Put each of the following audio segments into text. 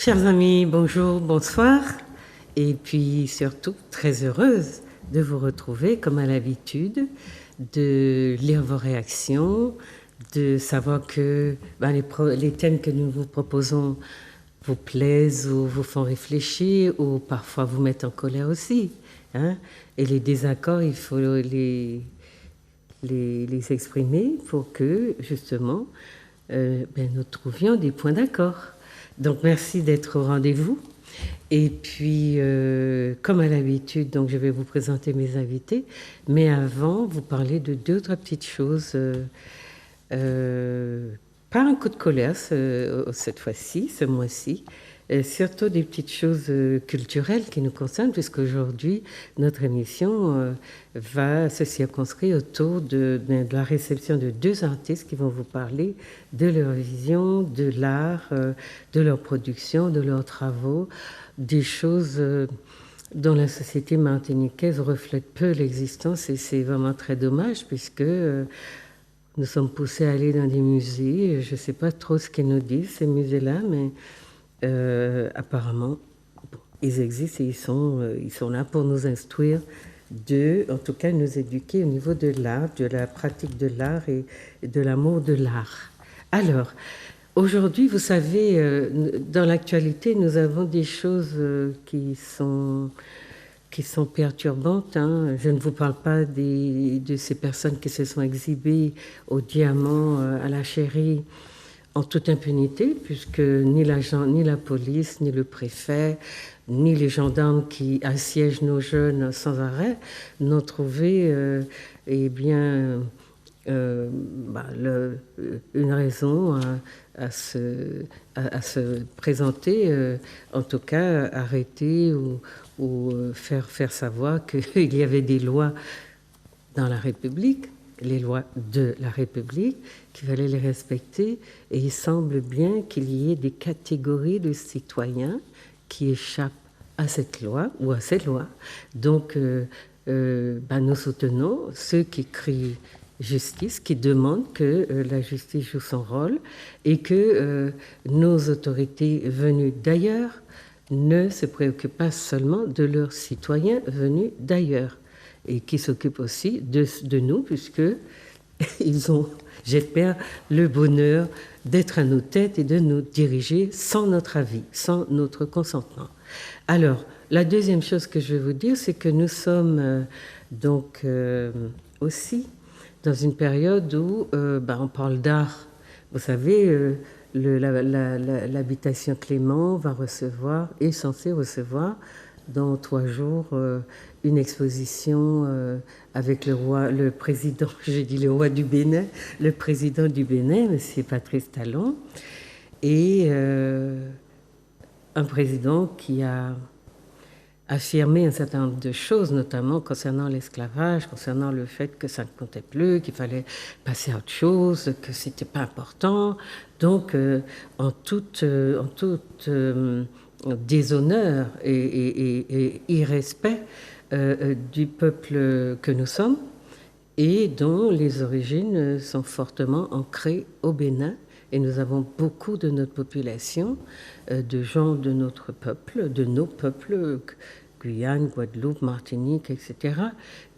Chers amis, bonjour, bonsoir, et puis surtout très heureuse de vous retrouver comme à l'habitude, de lire vos réactions, de savoir que les thèmes que nous vous proposons vous plaisent ou vous font réfléchir ou parfois vous mettent en colère aussi. Hein? Et les désaccords, il faut les exprimer pour que justement nous trouvions des points d'accord. Donc merci d'être au rendez-vous. Et puis, comme à l'habitude, donc je vais vous présenter mes invités, mais avant, vous parler de deux, trois petites choses. Pas un coup de colère cette fois-ci, ce mois-ci, surtout des petites choses culturelles qui nous concernent, puisqu'aujourd'hui, notre émission va se circonscrire autour de la réception de deux artistes qui vont vous parler de leur vision, de l'art, de leur production, de leurs travaux, des choses dont la société martiniquaise reflète peu l'existence, et c'est vraiment très dommage, puisque nous sommes poussés à aller dans des musées. Je ne sais pas trop ce qu'ils nous disent, ces musées-là, mais apparemment, ils existent et ils sont là pour nous instruire, en tout cas nous éduquer au niveau de l'art, de la pratique de l'art et de l'amour de l'art. Alors, aujourd'hui, vous savez, dans l'actualité, nous avons des choses qui sont perturbantes. Hein. Je ne vous parle pas de ces personnes qui se sont exhibées au diamant, à la Chérie, en toute impunité, puisque ni la police, ni le préfet, ni les gendarmes qui assiègent nos jeunes sans arrêt n'ont trouvé une raison à se présenter, en tout cas arrêter ou faire savoir qu'il y avait des lois dans la République, les lois de la République, qu'il fallait les respecter. Et il semble bien qu'il y ait des catégories de citoyens qui échappent à cette loi ou à ces lois. Donc, nous soutenons ceux qui crient justice, qui demandent que la justice joue son rôle et que nos autorités venues d'ailleurs ne se préoccupent pas seulement de leurs citoyens venus d'ailleurs, et qui s'occupent aussi de nous, puisqu'ils ont, j'espère, le bonheur d'être à nos têtes et de nous diriger sans notre avis, sans notre consentement. Alors, la deuxième chose que je vais vous dire, c'est que nous sommes aussi dans une période où on parle d'art. Vous savez, l'habitation Clément est censée recevoir dans 3 jours une exposition avec le président, j'ai dit le roi du Bénin, le président du Bénin, M. Patrice Talon, et un président qui a affirmé un certain nombre de choses, notamment concernant l'esclavage, concernant le fait que ça ne comptait plus, qu'il fallait passer à autre chose, que c'était pas important. Donc, en tout déshonneur et irrespect du peuple que nous sommes et dont les origines sont fortement ancrées au Bénin. Et nous avons beaucoup de notre population, de gens de notre peuple, de nos peuples, Guyane, Guadeloupe, Martinique, etc.,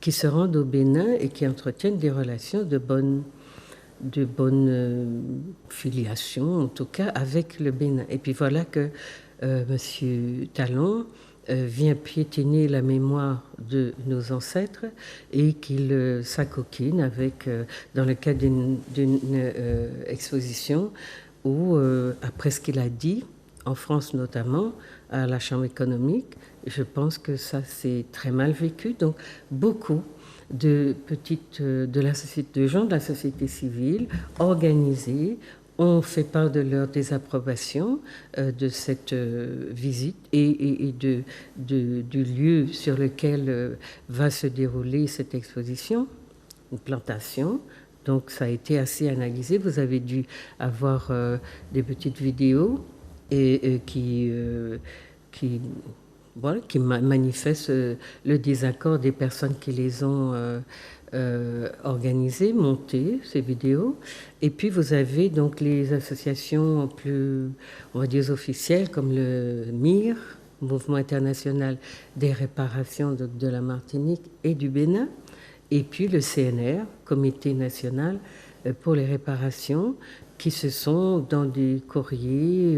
qui se rendent au Bénin et qui entretiennent des relations de bonne filiation, en tout cas, avec le Bénin. Et puis voilà que M. Talon vient piétiner la mémoire de nos ancêtres et qu'il s'acoquine avec, dans le cadre d'une exposition où, après ce qu'il a dit, en France notamment, à la Chambre économique, je pense que ça c'est très mal vécu. Donc beaucoup de gens de la société civile organisés ont fait part de leur désapprobation de cette visite et du lieu sur lequel va se dérouler cette exposition, une plantation. Donc ça a été assez analysé. Vous avez dû avoir des petites vidéos qui voilà, qui manifestent le désaccord des personnes qui les ont organisées, montées, ces vidéos. Et puis vous avez donc les associations plus, on va dire, officielles, comme le MIR, Mouvement international des réparations de la Martinique et du Bénin, et puis le CNR, Comité national pour les réparations, qui se sont dans des courriers,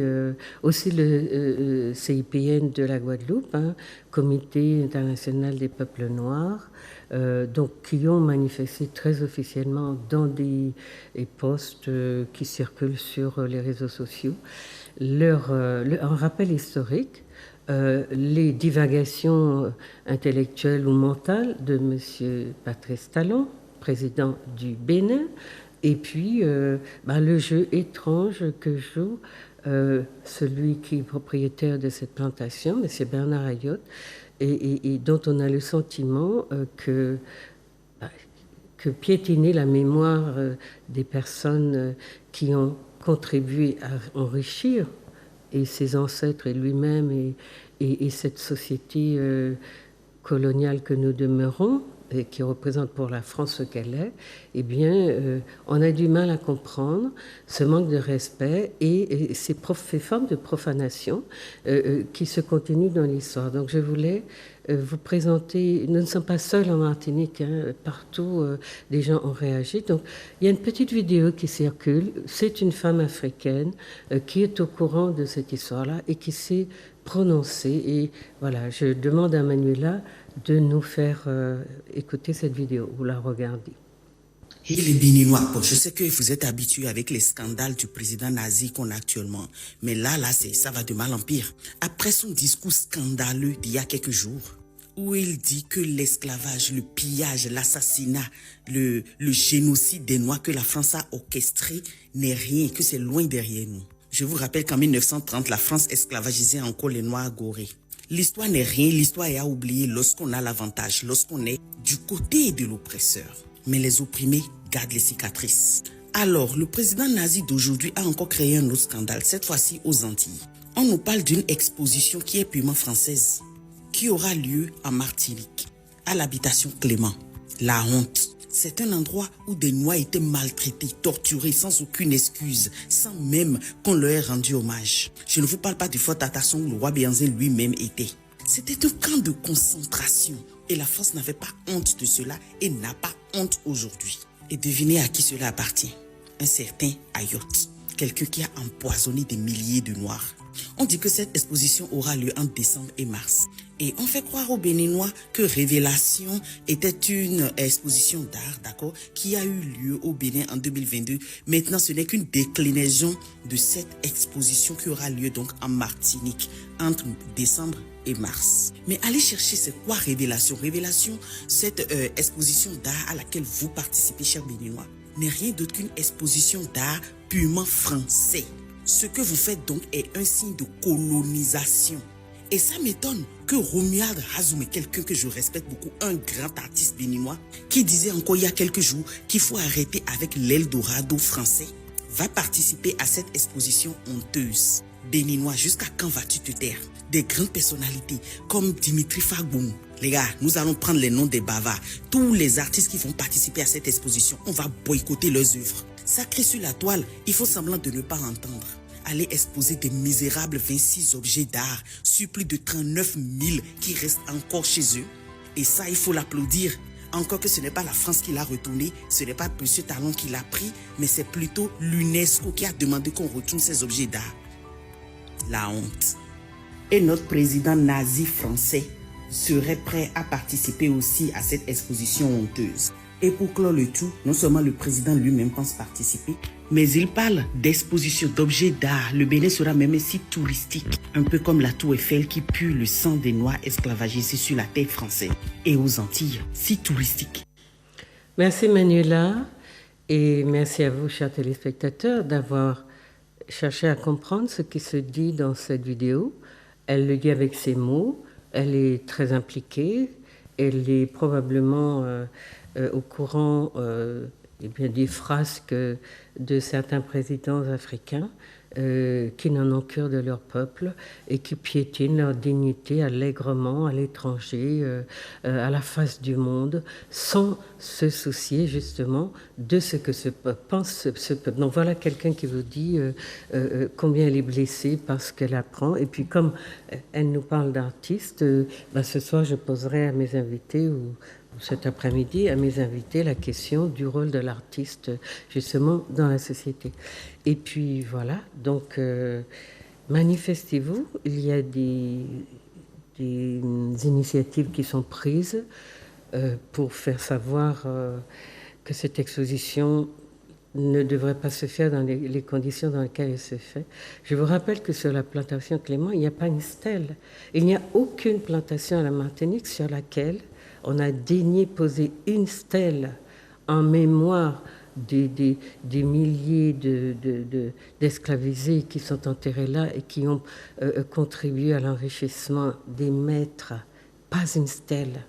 aussi le CIPN de la Guadeloupe, hein, Comité international des peuples noirs, donc qui ont manifesté très officiellement dans des posts qui circulent sur les réseaux sociaux un rappel historique, les divagations intellectuelles ou mentales de M. Patrice Talon, président du Bénin, et puis le jeu étrange que joue celui qui est propriétaire de cette plantation, M. Bernard Ayotte, et dont on a le sentiment que piétiner la mémoire des personnes qui ont contribué à enrichir et ses ancêtres et lui-même et cette société coloniale que nous demeurons et qui représente pour la France ce qu'elle est, eh bien, on a du mal à comprendre ce manque de respect et ces formes de profanation qui se continuent dans l'histoire. Donc je voulais vous présenter, nous ne sommes pas seuls en Martinique, hein, partout des gens ont réagi. Donc il y a une petite vidéo qui circule, c'est une femme africaine qui est au courant de cette histoire-là et qui s'est prononcée. Et voilà, je demande à Manuela de nous faire écouter cette vidéo ou la regarder. Et les Béninois, bon, je sais que vous êtes habitués avec les scandales du président nazi qu'on a actuellement, mais là, ça va de mal en pire. Après son discours scandaleux d'il y a quelques jours, où il dit que l'esclavage, le pillage, l'assassinat, le génocide des Noirs que la France a orchestré n'est rien, que c'est loin derrière nous. Je vous rappelle qu'en 1930, la France esclavagisait encore les Noirs gorés. L'histoire n'est rien, l'histoire est à oublier lorsqu'on a l'avantage, lorsqu'on est du côté de l'oppresseur. Mais les opprimés gardent les cicatrices. Alors, le président nazi d'aujourd'hui a encore créé un autre scandale, cette fois-ci aux Antilles. On nous parle d'une exposition qui est purement française, qui aura lieu en Martinique, à l'habitation Clément. La honte. C'est un endroit où des Noirs étaient maltraités, torturés, sans aucune excuse, sans même qu'on leur ait rendu hommage. Je ne vous parle pas du Fort Tatasson où le roi Béhanzin lui-même était. C'était un camp de concentration et la France n'avait pas honte de cela et n'a pas honte aujourd'hui. Et devinez à qui cela appartient. Un certain Ayotte, quelqu'un qui a empoisonné des milliers de Noirs. On dit que cette exposition aura lieu en décembre et mars. Et on fait croire aux Béninois que Révélation était une exposition d'art, d'accord, qui a eu lieu au Bénin en 2022. Maintenant, ce n'est qu'une déclinaison de cette exposition qui aura lieu donc en Martinique entre décembre et mars. Mais allez chercher, c'est quoi Révélation? Révélation, cette exposition d'art à laquelle vous participez, chers Béninois, n'est rien d'autre qu'une exposition d'art purement français. Ce que vous faites donc est un signe de colonisation. Et ça m'étonne que Romuald Hazoum, quelqu'un que je respecte beaucoup, un grand artiste béninois, qui disait encore il y a quelques jours qu'il faut arrêter avec l'Eldorado français, va participer à cette exposition honteuse. Béninois, jusqu'à quand vas-tu te taire? Des grandes personnalités comme Dimitri Fagbon. Les gars, nous allons prendre les noms des bavards. Tous les artistes qui vont participer à cette exposition, on va boycotter leurs œuvres. Sacré sur la toile, il faut semblant de ne pas entendre. Aller exposer des misérables 26 objets d'art sur plus de 39 000 qui restent encore chez eux. Et ça, il faut l'applaudir. Encore que ce n'est pas la France qui l'a retourné, ce n'est pas M. Talon qui l'a pris, mais c'est plutôt l'UNESCO qui a demandé qu'on retourne ces objets d'art. La honte. Et notre président nazi français serait prêt à participer aussi à cette exposition honteuse. Et pour clore le tout, non seulement le président lui-même pense participer, mais il parle d'exposition d'objets d'art. Le Bénin sera même un site touristique, un peu comme la Tour Eiffel qui pue le sang des Noirs esclavagisés sur la terre française. Et aux Antilles, site touristique. Merci Manuela et merci à vous, chers téléspectateurs, d'avoir cherché à comprendre ce qui se dit dans cette vidéo. Elle le dit avec ses mots, elle est très impliquée, elle est probablement au courant des frasques de certains présidents africains. qui n'en ont cure de leur peuple et qui piétinent leur dignité allègrement à l'étranger, à la face du monde, sans se soucier justement de ce que pense ce peuple. Donc voilà quelqu'un qui vous dit combien elle est blessée parce qu'elle apprend. Et puis comme elle nous parle d'artistes, ce soir je poserai à mes invités ou cet après-midi à mes invités la question du rôle de l'artiste justement dans la société. Et puis voilà, donc manifestez-vous, il y a des initiatives qui sont prises pour faire savoir que cette exposition ne devrait pas se faire dans les conditions dans lesquelles elle se fait. Je vous rappelle que sur la plantation Clément, il n'y a pas une stèle. Il n'y a aucune plantation à la Martinique sur laquelle on a daigné poser une stèle en mémoire des milliers d'esclavisés qui sont enterrés là et qui ont contribué à l'enrichissement des maîtres. Pas une stèle.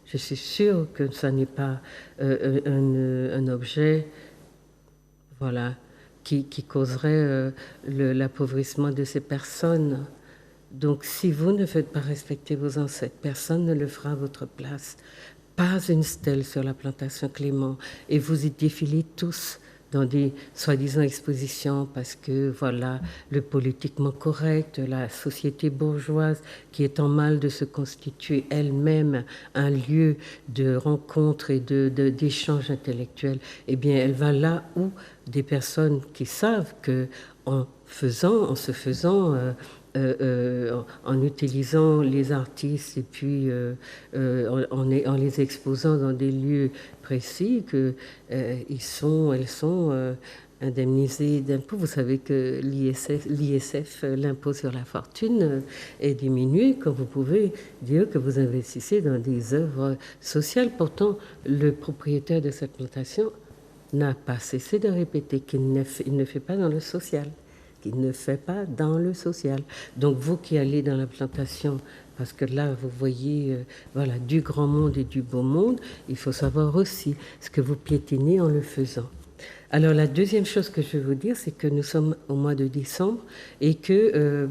Je suis sûre que ça n'est pas un objet voilà, qui causerait l'appauvrissement de ces personnes. Donc, si vous ne faites pas respecter vos ancêtres, personne ne le fera à votre place. Pas une stèle sur la plantation Clément. Et vous y défilez tous dans des soi-disant expositions parce que, voilà, le politiquement correct, la société bourgeoise qui est en mal de se constituer elle-même un lieu de rencontre et d'échange intellectuel, eh bien, elle va là où des personnes qui savent que en se faisant en utilisant les artistes et puis en les exposant dans des lieux précis, elles sont indemnisées d'impôts. Vous savez que l'ISF, l'impôt sur la fortune, est diminué quand vous pouvez dire que vous investissez dans des œuvres sociales. Pourtant, le propriétaire de cette plantation n'a pas cessé de répéter qu'il ne fait pas dans le social. Qu'il ne fait pas dans le social. Donc vous qui allez dans la plantation, parce que là vous voyez voilà, du grand monde et du beau monde, il faut savoir aussi ce que vous piétinez en le faisant. Alors la deuxième chose que je veux vous dire, c'est que nous sommes au mois de décembre et que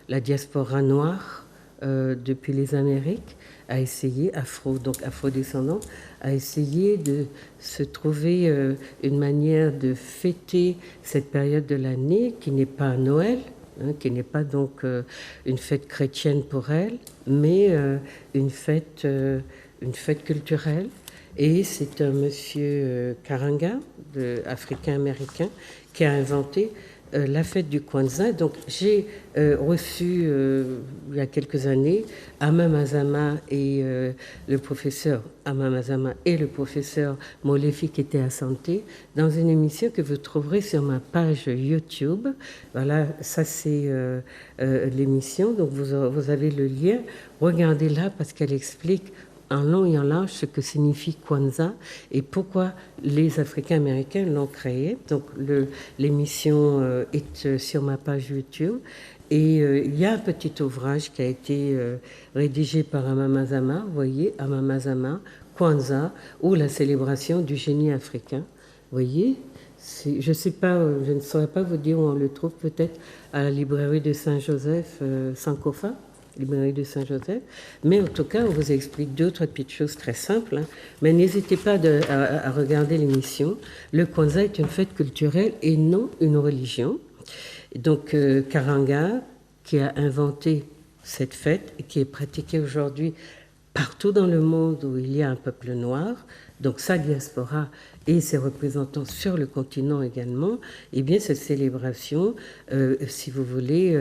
la diaspora noire depuis les Amériques a essayé, afro-descendant, a essayé de se trouver une manière de fêter cette période de l'année qui n'est pas Noël, qui n'est pas donc une fête chrétienne pour elle, mais une fête culturelle. Et c'est un monsieur Karanga, africain-américain, qui a inventé la fête du Kwanzaa. Donc j'ai reçu il y a quelques années Ama Mazama et le professeur Ama Mazama et le professeur Molefi qui étaient à Santé dans une émission que vous trouverez sur ma page YouTube. Voilà, ça c'est l'émission. Donc vous avez le lien. Regardez-la parce qu'elle explique en long et en large ce que signifie Kwanzaa et pourquoi les Africains-Américains l'ont créé. Donc l'émission est sur ma page YouTube et il y a un petit ouvrage qui a été rédigé par Ama Mazama, vous voyez, Ama Mazama, Kwanzaa, ou la célébration du génie africain. Vous voyez, je sais pas, je ne saurais pas vous dire où on le trouve, peut-être à la librairie de Saint-Joseph, Sankofa. Librairie de Saint-Joseph. Mais en tout cas, on vous explique deux, trois petites choses très simples. Hein. Mais n'hésitez pas à regarder l'émission. Le Kwanzaa est une fête culturelle et non une religion. Donc, Karanga, qui a inventé cette fête et qui est pratiquée aujourd'hui partout dans le monde où il y a un peuple noir, donc sa diaspora et ses représentants sur le continent également, eh bien, cette célébration, si vous voulez,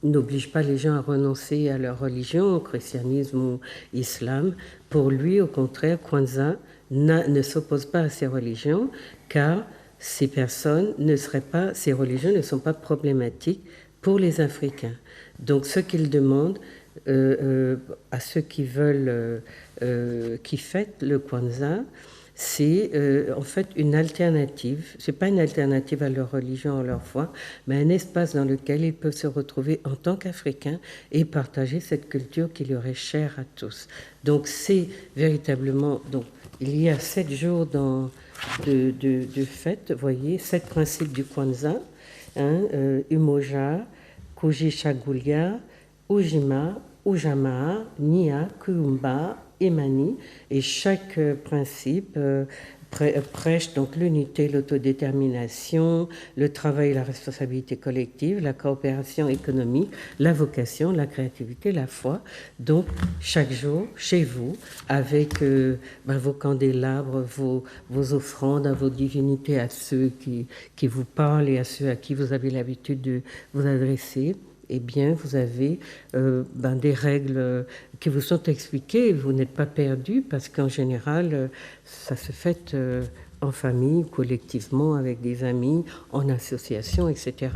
n'oblige pas les gens à renoncer à leur religion, au christianisme ou islam. Pour lui, au contraire, Kwanzaa ne s'oppose pas à ces religions, car ces religions ne sont pas problématiques pour les Africains. Donc, ce qu'il demande à ceux qui veulent, qui fêtent le Kwanzaa, c'est en fait une alternative. C'est pas une alternative à leur religion, à leur foi, mais un espace dans lequel ils peuvent se retrouver en tant qu'Africains et partager cette culture qui leur est chère à tous. Donc c'est véritablement donc il y a 7 jours de fête, vous voyez, 7 principes du Kwanzaa, hein, Umoja, Kujichagulia, Ujima, Ujamaa, Nia, Kuumba, Imani, et chaque principe prêche donc l'unité, l'autodétermination, le travail et la responsabilité collective, la coopération économique, la vocation, la créativité, la foi. Donc, chaque jour, chez vous, avec vos candélabres, vos offrandes à vos divinités, à ceux qui vous parlent et à ceux à qui vous avez l'habitude de vous adresser, eh bien, vous avez des règles qui vous sont expliquées. Vous n'êtes pas perdu parce qu'en général, ça se fait en famille, collectivement, avec des amis, en association, etc.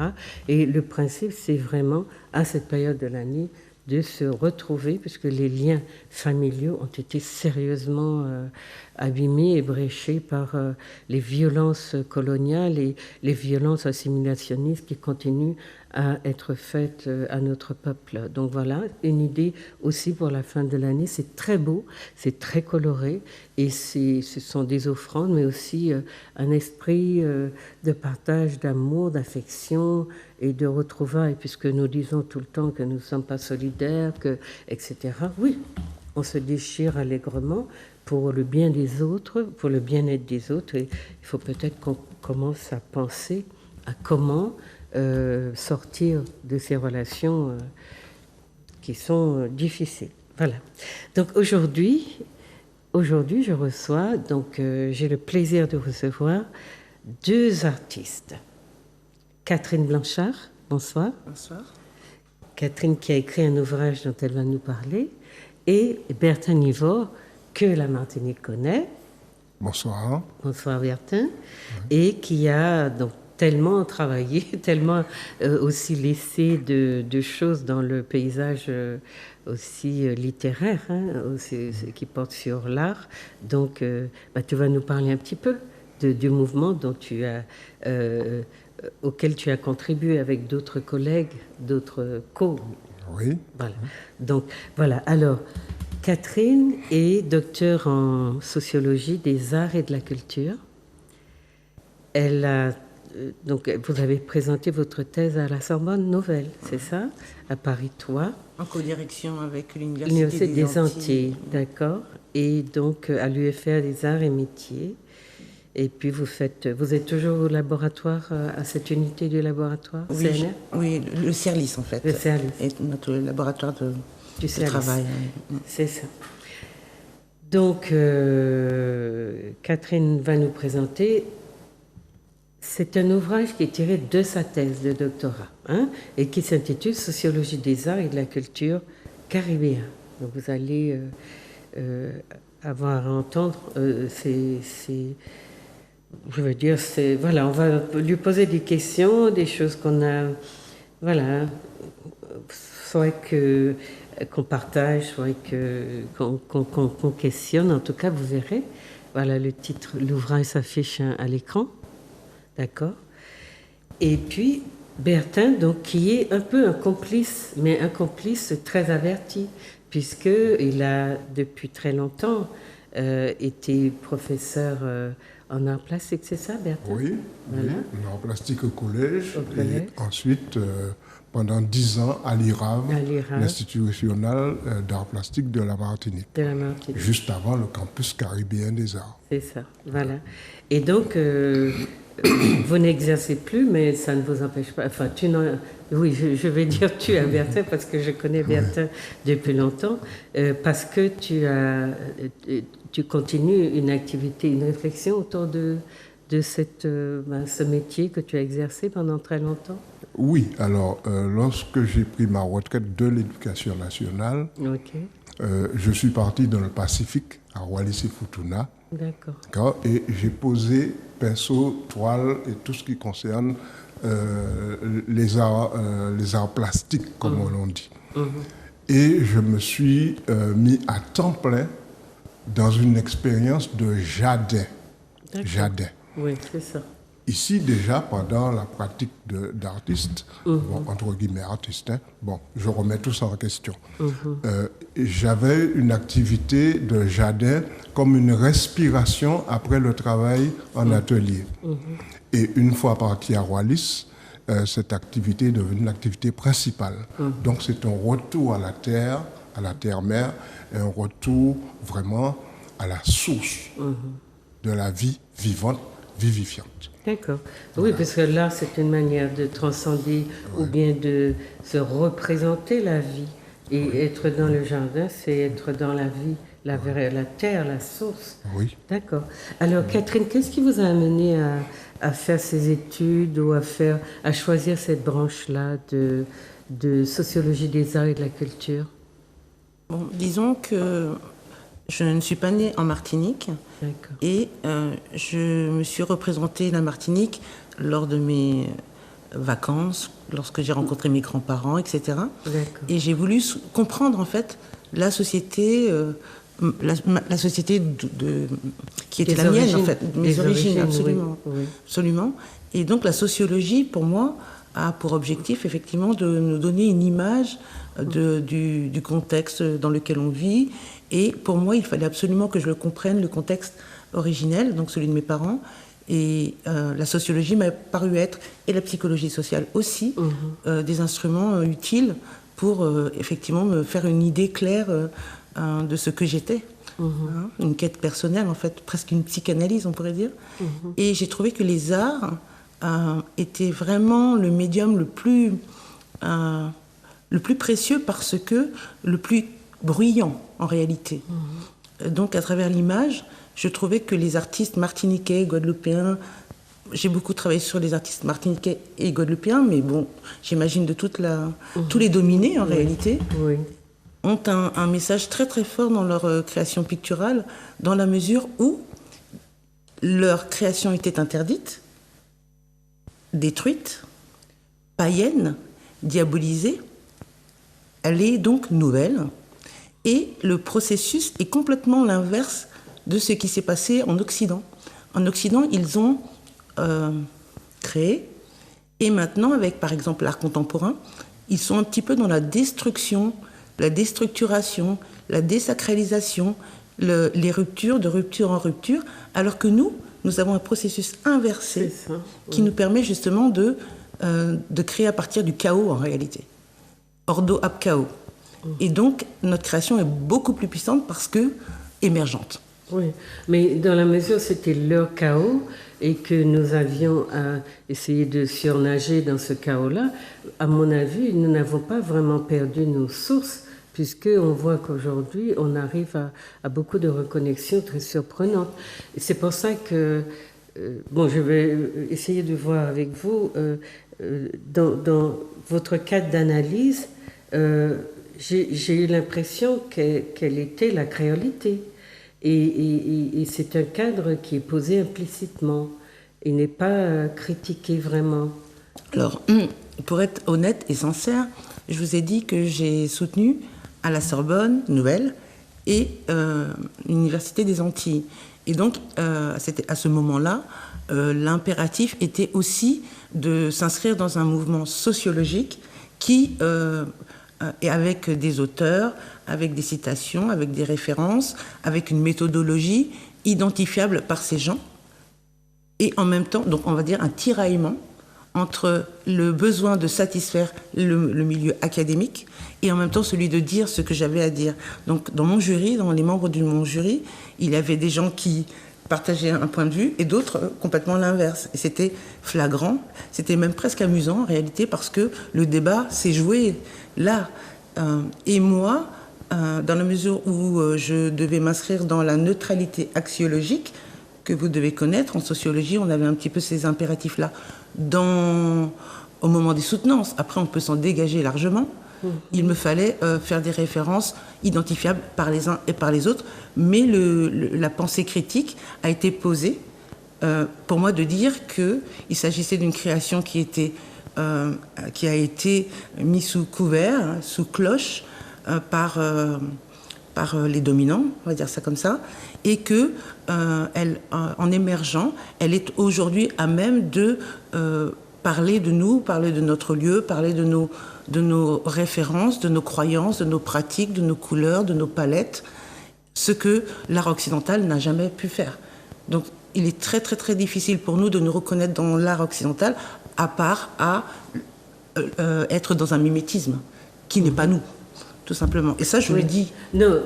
Et le principe, c'est vraiment, à cette période de l'année, de se retrouver, puisque les liens familiaux ont été sérieusement abîmés et bréchés par les violences coloniales et les violences assimilationnistes qui continuent à être faites à notre peuple. Donc voilà, une idée aussi pour la fin de l'année. C'est très beau, c'est très coloré, et ce sont des offrandes, mais aussi un esprit de partage, d'amour, d'affection et de retrouvailles, puisque nous disons tout le temps que nous ne sommes pas solidaires, etc. Oui, on se déchire allègrement pour le bien des autres, pour le bien-être des autres, et il faut peut-être qu'on commence à penser à comment sortir de ces relations qui sont difficiles. Voilà. Donc aujourd'hui, je reçois, j'ai le plaisir de recevoir 2 artistes. Catherine Blanchard, bonsoir. Bonsoir. Catherine qui a écrit un ouvrage dont elle va nous parler, et Bertin Nivort, que la Martinique connaît. Bonsoir. Bonsoir Bertin. Oui. Et qui a donc tellement travaillé, tellement aussi laissé de choses dans le paysage aussi littéraire, hein, aussi, qui porte sur l'art. Donc, tu vas nous parler un petit peu du mouvement dont auquel tu as contribué avec d'autres collègues, d'autres Oui. Voilà. Donc, voilà. Alors, Catherine est docteure en sociologie des arts et de la culture. Donc, vous avez présenté votre thèse à la Sorbonne Nouvelle, c'est ça, à Paris 3. En co-direction avec l'Université des Antilles. D'accord. Et donc, à l'UFR des arts et métiers. Et puis, vous êtes toujours au laboratoire, à cette unité du laboratoire CNR? Oui, le CERLIS, en fait. Le CERLIS. Et notre laboratoire du travail. C'est ça. Donc, Catherine va nous présenter. C'est un ouvrage qui est tiré de sa thèse de doctorat, hein, et qui s'intitule « Sociologie des arts et de la culture caribéen ». Donc, vous allez avoir à entendre voilà, on va lui poser des questions, des choses qu'on a, voilà, soit qu'on partage, soit qu'on questionne. En tout cas, vous verrez, voilà, le titre, l'ouvrage s'affiche à l'écran, d'accord. Et puis Bertin, donc, qui est un peu un complice, mais un complice très averti, puisqu'il a depuis très longtemps été professeur en art plastique, c'est ça, Bertin? Oui, voilà. Oui, en art plastique au collège. Et ensuite, pendant 10 ans, à l'IRAV, l'Institut régional d'art plastique de la Martinique. De la Martinique. Juste avant le campus caribéen des arts. C'est ça, voilà. Et donc, vous n'exercez plus, mais ça ne vous empêche pas... Enfin, oui, je vais dire tu à Bertin, parce que je connais Bertin depuis longtemps, parce que tu continues une activité, une réflexion autour de ce métier que tu as exercé pendant très longtemps. Oui, alors, lorsque j'ai pris ma retraite de l'éducation nationale, je suis parti dans le Pacifique, à Wallis-et-Futuna. D'accord. Et j'ai posé pinceau, toile et tout ce qui concerne les arts plastiques, comme on l'on dit. Et je me suis mis à temps plein dans une expérience de jardin. Oui, c'est ça. ici, déjà, pendant la pratique d'artiste, bon, entre guillemets artiste, hein, bon, je remets tout ça en question. J'avais une activité de jardin comme une respiration après le travail en atelier. Et une fois parti à Wallis, cette activité est devenue l'activité principale. Donc c'est un retour à la terre-mère, et un retour vraiment à la source de la vie vivante, vivifiante. D'accord. Oui, parce que là, c'est une manière de transcender ou bien de se représenter la vie. Et être dans le jardin, c'est être dans la vie, la terre, la source. Oui. D'accord. Alors, Catherine, qu'est-ce qui vous a amené à faire ces études ou à choisir cette branche-là de sociologie des arts et de la culture? Bon, disons que je ne suis pas née en Martinique. D'accord. Et je me suis représentée la Martinique lors de mes vacances, lorsque j'ai rencontré mes grands-parents, etc. D'accord. Et j'ai voulu comprendre en fait la société, la société qui était la mienne en fait, mes origines, absolument, oui. Absolument. Et donc la sociologie, pour moi, a pour objectif effectivement de nous donner une image du contexte dans lequel on vit. Et pour moi, il fallait absolument que je le comprenne, le contexte originel, donc celui de mes parents. Et la sociologie m'a paru être, et la psychologie sociale aussi, des instruments utiles pour effectivement me faire une idée claire de ce que j'étais. Une quête personnelle, en fait, presque une psychanalyse, on pourrait dire. Et j'ai trouvé que les arts étaient vraiment le médium le plus précieux parce que le plus bruyant en réalité. Donc à travers l'image, je trouvais que les artistes martiniquais, guadeloupéens, j'ai beaucoup travaillé sur les artistes martiniquais et guadeloupéens, mais bon, j'imagine de tous les dominés en réalité, ont un message très très fort dans leur création picturale, dans la mesure où leur création était interdite, détruite, païenne, diabolisée. Elle est donc nouvelle. Et le processus est complètement l'inverse de ce qui s'est passé en Occident. En Occident, ils ont créé, et maintenant, avec par exemple l'art contemporain, ils sont un petit peu dans la destruction, la déstructuration, la désacralisation, les ruptures, de rupture en rupture, alors que nous avons un processus inversé qui nous permet justement de créer à partir du chaos en réalité. Ordo ab chaos. Et donc, notre création est beaucoup plus puissante parce que émergente. Oui, mais dans la mesure où c'était leur chaos et que nous avions à essayer de surnager dans ce chaos-là, à mon avis, nous n'avons pas vraiment perdu nos sources, puisqu'on voit qu'aujourd'hui, on arrive à beaucoup de reconnexions très surprenantes. Et c'est pour ça que, je vais essayer de voir avec vous, dans votre cadre d'analyse, j'ai eu l'impression qu'elle était la créolité. Et c'est un cadre qui est posé implicitement et n'est pas critiqué vraiment. Alors, pour être honnête et sincère, je vous ai dit que j'ai soutenu à la Sorbonne Nouvelle et l'Université des Antilles. Et donc, à ce moment-là, l'impératif était aussi de s'inscrire dans un mouvement sociologique qui... et avec des auteurs, avec des citations, avec des références, avec une méthodologie identifiable par ces gens, et en même temps, donc on va dire un tiraillement entre le besoin de satisfaire le milieu académique et en même temps celui de dire ce que j'avais à dire. Donc dans mon jury, dans les membres de mon jury, il y avait des gens qui partageaient un point de vue et d'autres complètement l'inverse. Et c'était flagrant, c'était même presque amusant en réalité parce que le débat s'est joué là. Et moi, dans la mesure où je devais m'inscrire dans la neutralité axiologique, que vous devez connaître, en sociologie, on avait un petit peu ces impératifs-là au moment des soutenances. Après, on peut s'en dégager largement. Il me fallait faire des références identifiables par les uns et par les autres, mais la pensée critique a été posée pour moi de dire qu'il s'agissait d'une création qui a été mise sous couvert, sous cloche, par par les dominants, on va dire ça comme ça, et que en émergeant, elle est aujourd'hui à même de parler de nous, parler de notre lieu, parler de nos références, de nos croyances, de nos pratiques, de nos couleurs, de nos palettes, ce que l'art occidental n'a jamais pu faire. Donc il est très très très difficile pour nous de nous reconnaître dans l'art occidental, à part à être dans un mimétisme qui n'est pas nous, tout simplement. Et ça, je le dis. Non,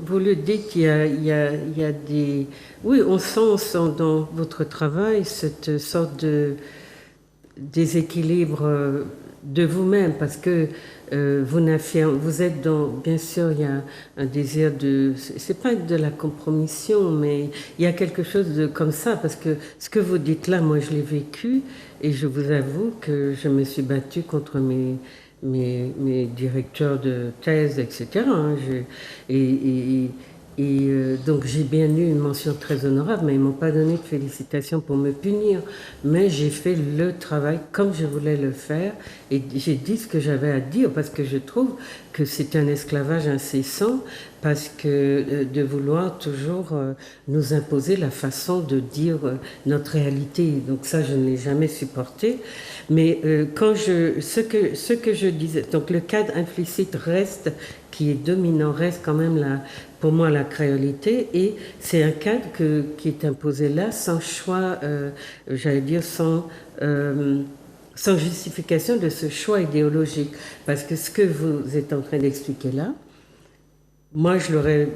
vous le dites, il y a des... Oui, on sent dans votre travail cette sorte de déséquilibre de vous-même, parce que vous êtes dans... Bien sûr, il y a un désir de... C'est pas de la compromission, mais il y a quelque chose de comme ça, parce que ce que vous dites là, moi, je l'ai vécu, et je vous avoue que je me suis battue contre mes directeurs de thèse, etc. Donc j'ai bien eu une mention très honorable, mais ils ne m'ont pas donné de félicitations pour me punir. Mais j'ai fait le travail comme je voulais le faire, et j'ai dit ce que j'avais à dire, parce que je trouve que c'est un esclavage incessant, parce que de vouloir toujours nous imposer la façon de dire notre réalité. Donc ça, je ne l'ai jamais supporté. Mais ce que je disais, donc le cadre implicite reste, qui est dominant, reste quand même pour moi la créolité, et c'est un cadre qui est imposé là sans choix, j'allais dire sans justification de ce choix idéologique. Parce que ce que vous êtes en train d'expliquer là, moi je l'aurais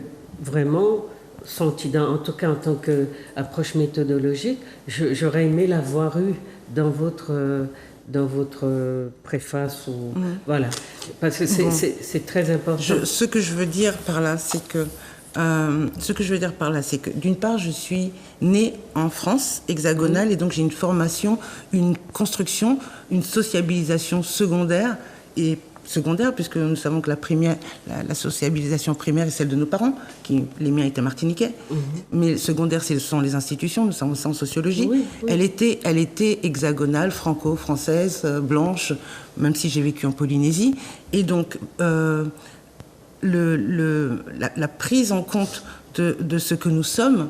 vraiment senti, en tout cas en tant qu'approche méthodologique, j'aurais aimé l'avoir eu dans votre préface, voilà, parce que c'est très important. Ce que je veux dire par là, c'est que d'une part, je suis née en France hexagonale, et donc j'ai une formation, une construction, une sociabilisation secondaire, puisque nous savons que la sociabilisation primaire est celle de nos parents, les miens étaient martiniquais, mais secondaire, ce sont les institutions, nous savons ça en sociologie. Oui. Elle était hexagonale, franco-française, blanche, même si j'ai vécu en Polynésie. Et donc, la prise en compte de ce que nous sommes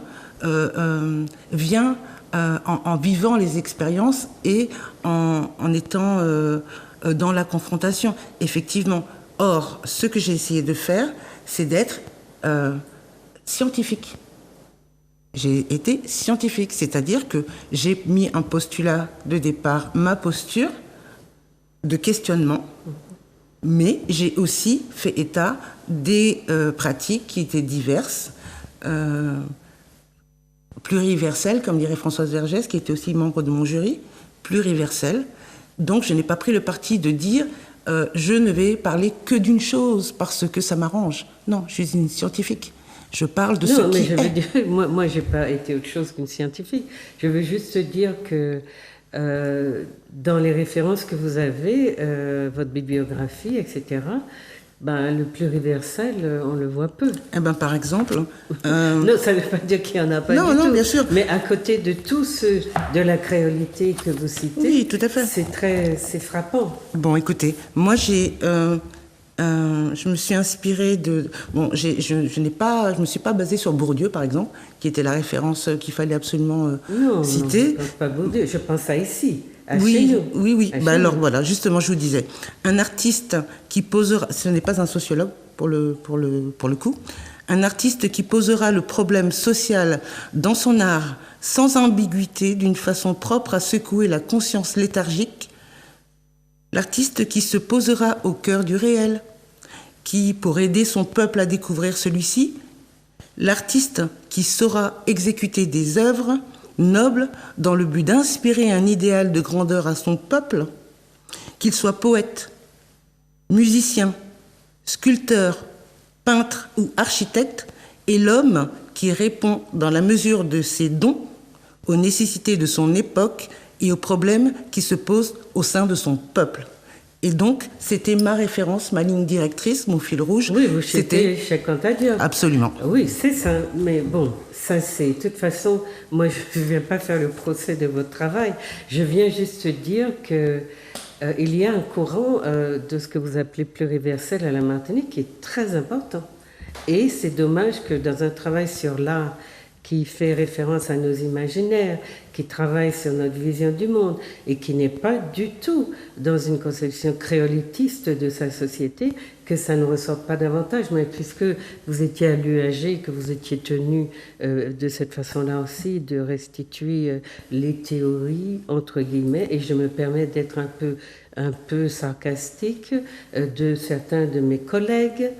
vient en vivant les expériences et en étant... dans la confrontation, effectivement. Or, ce que j'ai essayé de faire, c'est d'être scientifique. J'ai été scientifique, c'est-à-dire que j'ai mis un postulat de départ, ma posture de questionnement, mais j'ai aussi fait état des pratiques qui étaient diverses, pluriverselles, comme dirait Françoise Vergès, qui était aussi membre de mon jury, pluriverselles. Donc, je n'ai pas pris le parti de dire je ne vais parler que d'une chose parce que ça m'arrange. Non, je suis une scientifique. Je parle de ce qui est. Veux dire, moi, j'ai pas été autre chose qu'une scientifique. Je veux juste dire que dans les références que vous avez, votre bibliographie, etc., le pluriversel, on le voit peu. Par exemple... Non, ça ne veut pas dire qu'il n'y en a pas du tout. Non, bien sûr. Mais à côté de tout ce de la créolité que vous citez, oui, tout à fait. C'est frappant. Bon, écoutez, moi, je me suis inspirée de... Bon, je me suis pas basée sur Bourdieu, par exemple, qui était la référence qu'il fallait absolument citer. Non, je ne pense pas Bourdieu, je pense à ici. Oui. Alors voilà, justement, je vous disais, un artiste qui posera, ce n'est pas un sociologue pour le coup, un artiste qui posera le problème social dans son art sans ambiguïté, d'une façon propre à secouer la conscience léthargique, l'artiste qui se posera au cœur du réel, qui, pour aider son peuple à découvrir celui-ci, l'artiste qui saura exécuter des œuvres noble dans le but d'inspirer un idéal de grandeur à son peuple, qu'il soit poète, musicien, sculpteur, peintre ou architecte, est l'homme qui répond dans la mesure de ses dons aux nécessités de son époque et aux problèmes qui se posent au sein de son peuple. Et donc, c'était ma référence, ma ligne directrice, mon fil rouge. Oui, vous citez Cheikh Anta Diop. Absolument. Oui, c'est ça. Mais bon, ça c'est... De toute façon, moi, je ne viens pas faire le procès de votre travail. Je viens juste dire que il y a un courant de ce que vous appelez pluriversel à la Martinique qui est très important. Et c'est dommage que dans un travail sur l'art qui fait référence à nos imaginaires, qui travaille sur notre vision du monde et qui n'est pas du tout dans une conception créolitiste de sa société, que ça ne ressorte pas davantage. Mais puisque vous étiez à l'UAG, que vous étiez tenu de cette façon-là aussi de restituer les théories, entre guillemets, et je me permets d'être un peu sarcastique, de certains de mes collègues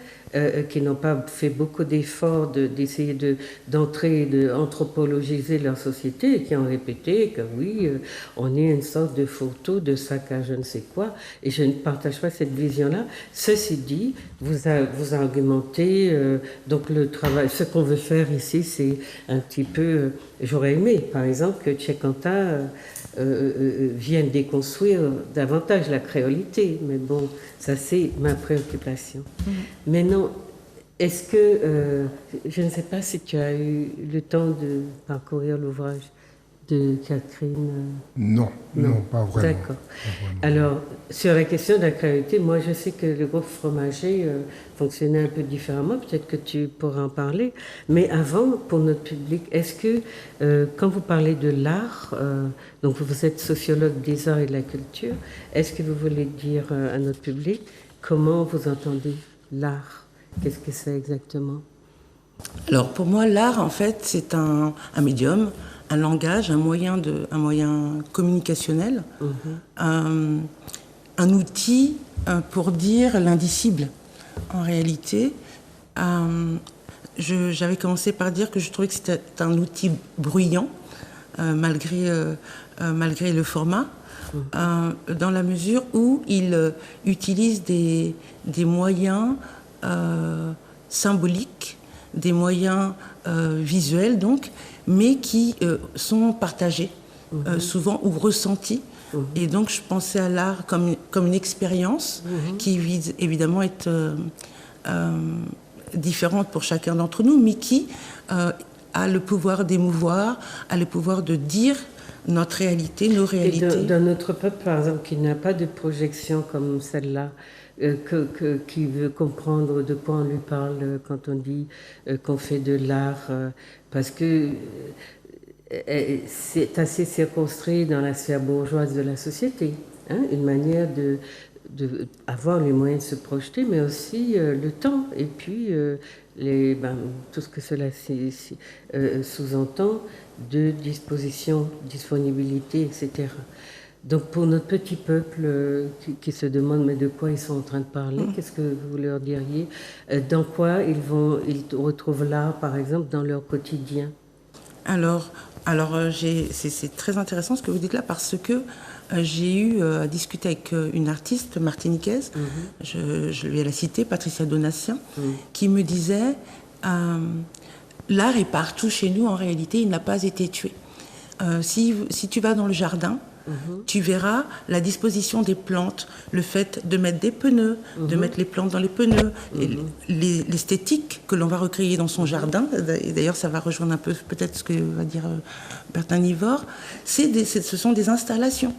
qui n'ont pas fait beaucoup d'efforts d'essayer d'entrer et d'anthropologiser leur société et qui ont répété que oui, on est une sorte de photo de sac à je ne sais quoi, et je ne partage pas cette vision-là. Ceci dit, vous argumentez, donc le travail, ce qu'on veut faire ici, c'est un petit peu, j'aurais aimé par exemple que Cheikh Anta vienne déconstruire davantage la créolité, mais bon, ça c'est ma préoccupation. Mais non, est-ce que, je ne sais pas si tu as eu le temps de parcourir l'ouvrage de Catherine. Non, pas vraiment. D'accord. Alors, sur la question de la créolité, moi je sais que le groupe Fromager fonctionnait un peu différemment, peut-être que tu pourras en parler, mais avant, pour notre public, est-ce que, quand vous parlez de l'art, donc vous êtes sociologue des arts et de la culture, est-ce que vous voulez dire à notre public comment vous entendez l'art? Qu'est-ce que c'est exactement? Alors pour moi, l'art, en fait, c'est un médium, un langage, un moyen communicationnel, un outil pour dire l'indicible. En réalité, j'avais commencé par dire que je trouvais que c'était un outil bruyant, malgré le format, dans la mesure où il utilise des moyens symboliques, des moyens visuels donc, mais qui sont partagés souvent ou ressentis. Et donc je pensais à l'art comme une expérience qui vise évidemment être différente pour chacun d'entre nous, mais qui a le pouvoir d'émouvoir, a le pouvoir de dire notre réalité, nos réalités. Et dans notre peuple, par exemple, qui n'a pas de projection comme celle-là, qui veut comprendre de quoi on lui parle quand on dit qu'on fait de l'art, parce que c'est assez circonscrit dans la sphère bourgeoise de la société, hein, une manière de avoir les moyens de se projeter, mais aussi le temps, et puis tout ce que cela sous-entend de disposition, disponibilité, etc. Donc pour notre petit peuple qui se demande mais de quoi ils sont en train de parler, qu'est-ce que vous leur diriez? Dans quoi ils retrouvent l'art, par exemple, dans leur quotidien? Alors c'est très intéressant ce que vous dites là, parce que j'ai eu à discuter avec une artiste martiniquaise, je lui ai la cité, Patricia Donatien, qui me disait l'art est partout chez nous, en réalité, il n'a pas été tué. Si tu vas dans le jardin, tu verras la disposition des plantes, le fait de mettre des pneus, de mettre les plantes dans les pneus, l'esthétique que l'on va recréer dans son jardin, et d'ailleurs ça va rejoindre un peu peut-être ce que va dire Bertin Nivore, ce sont des installations.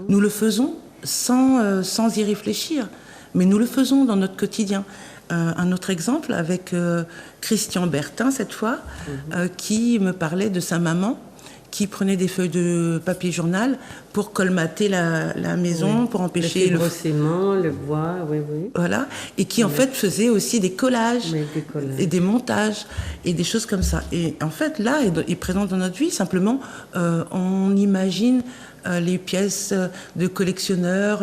Nous le faisons sans y réfléchir, mais nous le faisons dans notre quotidien. Un autre exemple avec Christian Bertin, cette fois, qui me parlait de sa maman, qui prenait des feuilles de papier journal pour colmater la maison, pour empêcher le fibrociment, le bois, oui. Voilà, et qui en fait faisait aussi des collages, et des montages et des choses comme ça. Et en fait, là, est présent dans notre vie. Simplement, on imagine les pièces de collectionneurs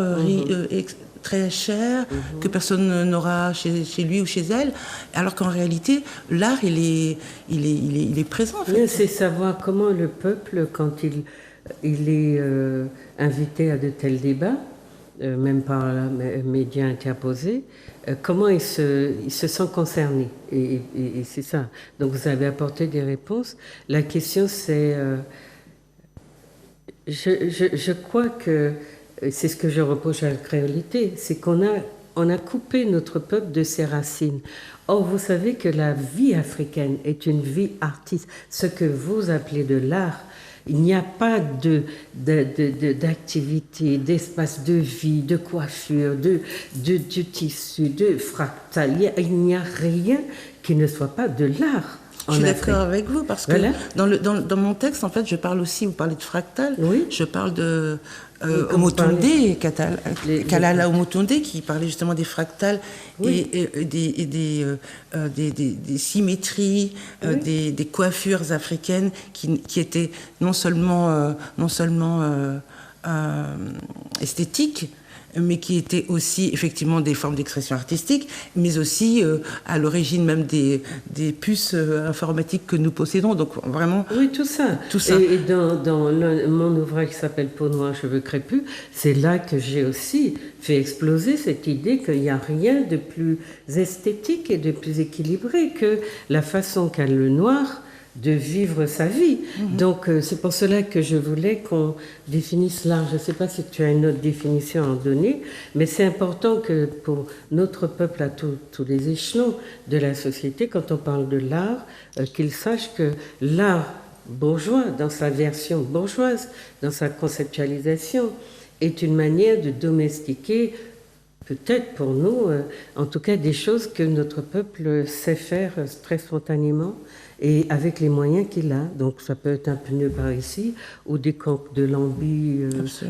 très chères, que personne n'aura chez lui ou chez elle, alors qu'en réalité, l'art, il est présent. En fait. Mais c'est savoir comment le peuple, quand il est invité à de tels débats, même par les médias interposés, comment il se sent concerné. Et c'est ça. Donc vous avez apporté des réponses. La question, c'est... je crois que c'est ce que je reproche à la créolité, c'est qu'on a coupé notre peuple de ses racines. Or, vous savez que la vie africaine est une vie artiste. Ce que vous appelez de l'art, il n'y a pas d'activité, d'espace de vie, de coiffure, de tissu, de fractal. Il n'y a rien qui ne soit pas de l'art. Je suis d'accord avec vous parce que dans mon texte, en fait, je parle aussi, vous parlez de fractal, je parle de Omotunde, Kalala Omotunde, qui parlait justement des fractals et des symétries, des coiffures africaines qui étaient non seulement esthétiques, mais qui étaient aussi effectivement des formes d'expression artistique, mais aussi à l'origine même des puces informatiques que nous possédons. Donc vraiment... Oui, tout ça. Et dans mon ouvrage qui s'appelle Peau noire, cheveux crépus, c'est là que j'ai aussi fait exploser cette idée qu'il n'y a rien de plus esthétique et de plus équilibré que la façon qu'a le noir de vivre sa vie. Donc, c'est pour cela que je voulais qu'on définisse l'art. Je ne sais pas si tu as une autre définition à en donner, mais c'est important que pour notre peuple à tous les échelons de la société, quand on parle de l'art, qu'il sache que l'art bourgeois, dans sa version bourgeoise, dans sa conceptualisation, est une manière de domestiquer, peut-être pour nous, en tout cas des choses que notre peuple sait faire très spontanément, et avec les moyens qu'il a. Donc ça peut être un pneu par ici, ou des coques de lambi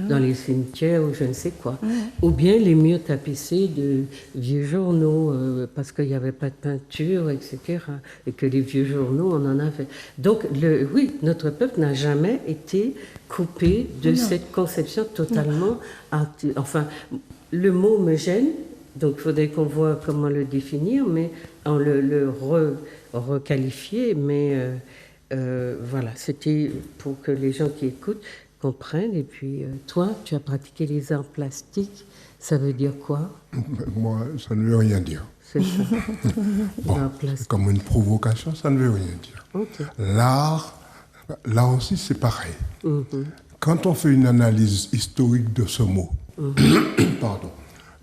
dans les cimetières, ou je ne sais quoi. Ou bien les murs tapissés de vieux journaux, parce qu'il n'y avait pas de peinture, etc. Et que les vieux journaux, on en avait. Donc oui, notre peuple n'a jamais été coupé de cette conception totalement... Enfin, le mot me gêne, donc il faudrait qu'on voit comment le définir, mais en le requalifier, mais voilà, c'était pour que les gens qui écoutent comprennent. Et puis, toi, tu as pratiqué les arts plastiques, ça veut dire quoi? Moi, ça ne veut rien dire. C'est ça. Bon, comme une provocation, ça ne veut rien dire. Okay. L'art, là aussi, c'est pareil. Quand on fait une analyse historique de ce mot, pardon,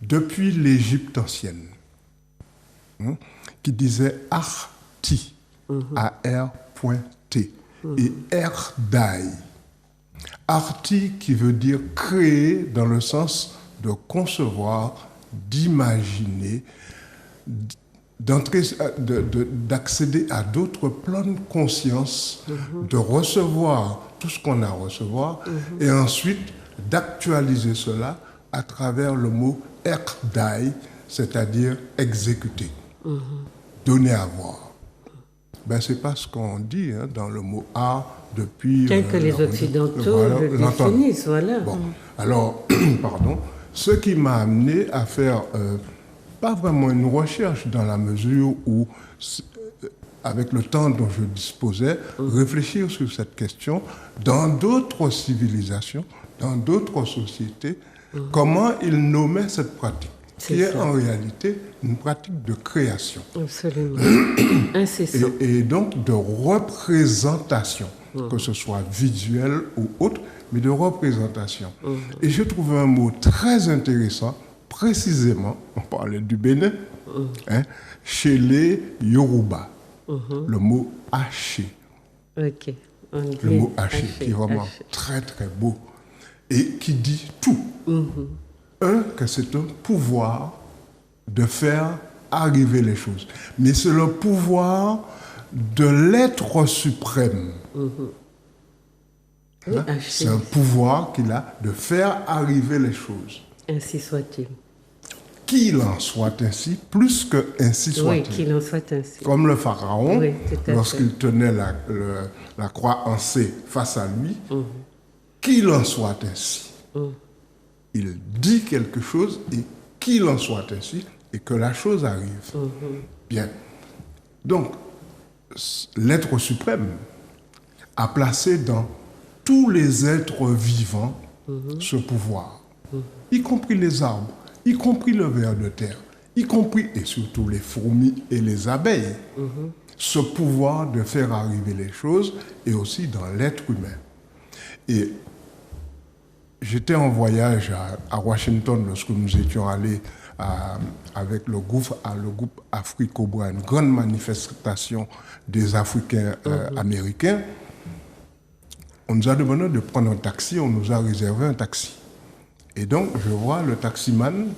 depuis l'Égypte ancienne, qui disait arti, A-R.T, et erdai. Arti qui veut dire créer dans le sens de concevoir, d'imaginer, d'accéder à d'autres plans de conscience, de recevoir tout ce qu'on a à recevoir, et ensuite d'actualiser cela à travers le mot erdai, c'est-à-dire exécuter, donner à voir. Ben, c'est pas ce qu'on dit dans le mot art depuis... Tel que les Occidentaux le définissent, voilà. Bon, alors, pardon, ce qui m'a amené à faire, pas vraiment une recherche dans la mesure où, avec le temps dont je disposais, réfléchir sur cette question dans d'autres civilisations, dans d'autres sociétés, comment ils nommaient cette pratique, qui est en réalité une pratique de création. Absolument. Incessant. Et donc de représentation, que ce soit visuel ou autre, mais de représentation. Et je trouve un mot très intéressant, précisément, on parlait du Bénin, chez les Yoruba, le mot haché. Okay. Le mot haché, qui est vraiment très très beau, et qui dit tout. Que c'est un pouvoir de faire arriver les choses. Mais c'est le pouvoir de l'être suprême. C'est un pouvoir qu'il a de faire arriver les choses. Ainsi soit-il. Qu'il en soit ainsi, plus que ainsi soit-il. Oui, qu'il en soit ainsi. Comme le pharaon, lorsqu'il tenait la croix en C face à lui, qu'il en soit ainsi. Il dit quelque chose et qu'il en soit ainsi et que la chose arrive. Bien. Donc, l'être suprême a placé dans tous les êtres vivants ce pouvoir, y compris les arbres, y compris le ver de terre, y compris et surtout les fourmis et les abeilles, ce pouvoir de faire arriver les choses et aussi dans l'être humain. Et j'étais en voyage à Washington lorsque nous étions allés avec le groupe Afrique-Cobra, une grande manifestation des Africains américains. On nous a demandé de prendre un taxi, on nous a réservé un taxi. Et donc, je vois le taximan,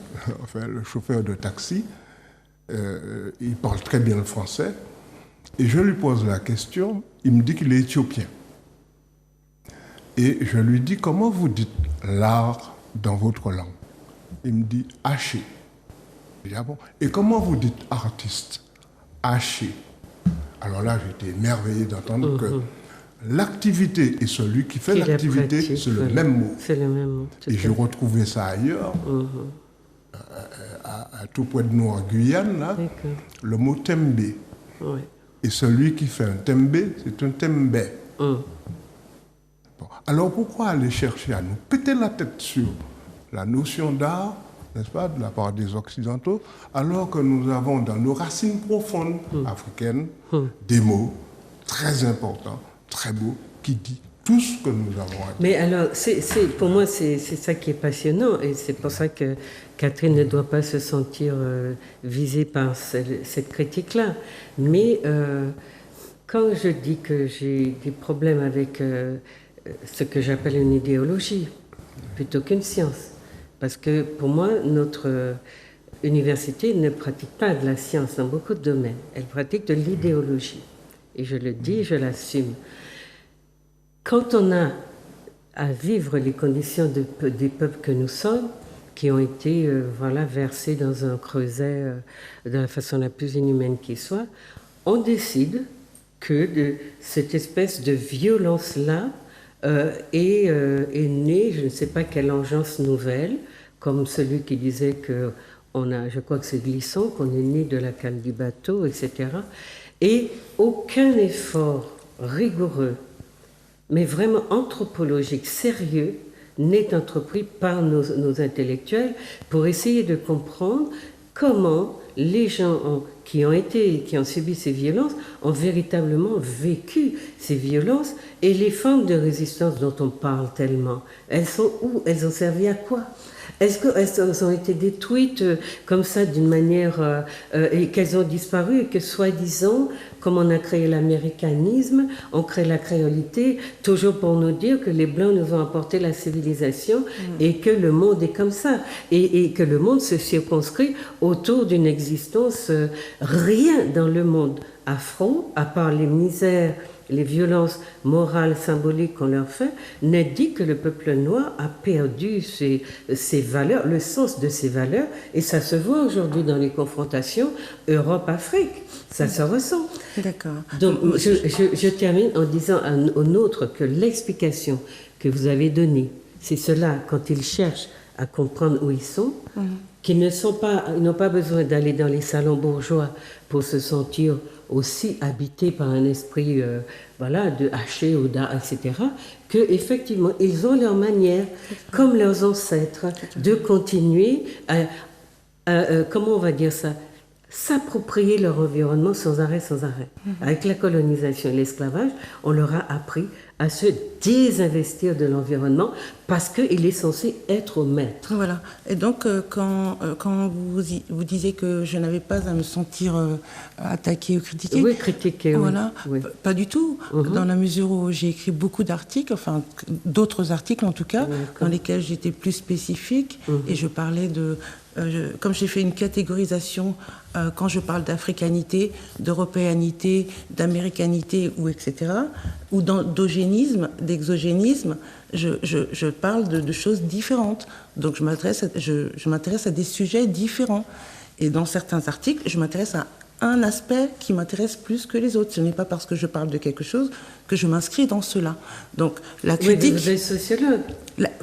enfin le chauffeur de taxi, il parle très bien le français, et je lui pose la question, il me dit qu'il est éthiopien. Et je lui dis, comment vous dites l'art dans votre langue? Il me dit, haché. Je dis, ah bon? Et comment vous dites artiste? Haché. Alors là, j'étais émerveillé d'entendre que l'activité et celui qui fait l'activité, c'est le même mot. C'est le même mot. Et je retrouvais ça ailleurs, à tout près de nous en Guyane, là, le mot tembe. Oui. Et celui qui fait un tembe, c'est un tembe. Bon. Alors pourquoi aller chercher à nous péter la tête sur la notion d'art, n'est-ce pas, de la part des Occidentaux, alors que nous avons dans nos racines profondes africaines des mots très importants, très beaux, qui disent tout ce que nous avons à dire. Mais alors, pour moi, c'est ça qui est passionnant, et c'est pour ça que Catherine ne doit pas se sentir visée par cette critique-là. Mais quand je dis que j'ai des problèmes avec ce que j'appelle une idéologie, plutôt qu'une science, parce que pour moi, notre université ne pratique pas de la science dans beaucoup de domaines, elle pratique de l'idéologie. Et je le dis, je l'assume. Quand on a à vivre les conditions des peuples que nous sommes, qui ont été versés dans un creuset de la façon la plus inhumaine qui soit, on décide que de cette espèce de violence-là est née, je ne sais pas quelle engeance nouvelle, comme celui qui disait que je crois que c'est Glisson, qu'on est né de la cale du bateau, etc. Et aucun effort rigoureux, mais vraiment anthropologique, sérieux, n'est entrepris par nos intellectuels pour essayer de comprendre comment les gens qui ont subi ces violences ont véritablement vécu ces violences, et les formes de résistance dont on parle tellement, elles sont où? Elles ont servi à quoi? Est-ce qu'elles ont été détruites comme ça d'une manière et qu'elles ont disparu et que soi-disant, comme on a créé l'américanisme, on crée la créolité, toujours pour nous dire que les Blancs nous ont apporté la civilisation et que le monde est comme ça et que le monde se circonscrit autour d'une existence, rien dans le monde afro, à part les misères, les violences morales, symboliques qu'on leur fait, n'est dit que le peuple noir a perdu ses valeurs, le sens de ses valeurs, et ça se voit aujourd'hui dans les confrontations Europe-Afrique, ça se ressent. D'accord. Donc je termine en disant aux nôtres que l'explication que vous avez donnée, c'est cela, quand ils cherchent à comprendre où ils sont, qu'ils n'ont pas besoin d'aller dans les salons bourgeois pour se sentir aussi habités par un esprit de haché ou d'art, etc., qu'effectivement, ils ont leur manière, comme leurs ancêtres, de continuer comment on va dire ça, s'approprier leur environnement sans arrêt. Avec la colonisation et l'esclavage, on leur a appris à se désinvestir de l'environnement parce qu'il est censé être maître. Voilà. Et donc, quand vous disiez que je n'avais pas à me sentir attaquée ou critiquée... Oui, critiquée, voilà. Oui. Pas du tout. Dans la mesure où j'ai écrit beaucoup d'articles, enfin, d'autres articles en tout cas, dans lesquels j'étais plus spécifique, et je parlais de... comme j'ai fait une catégorisation quand je parle d'africanité, d'européanité, d'américanité, ou etc., ou d'eugénisme, d'exogénisme, je parle de choses différentes. Donc je m'intéresse à des sujets différents. Et dans certains articles, je m'intéresse à un aspect qui m'intéresse plus que les autres. Ce n'est pas parce que je parle de quelque chose que je m'inscris dans cela. Donc la critique... Oui, vous êtes sociologue.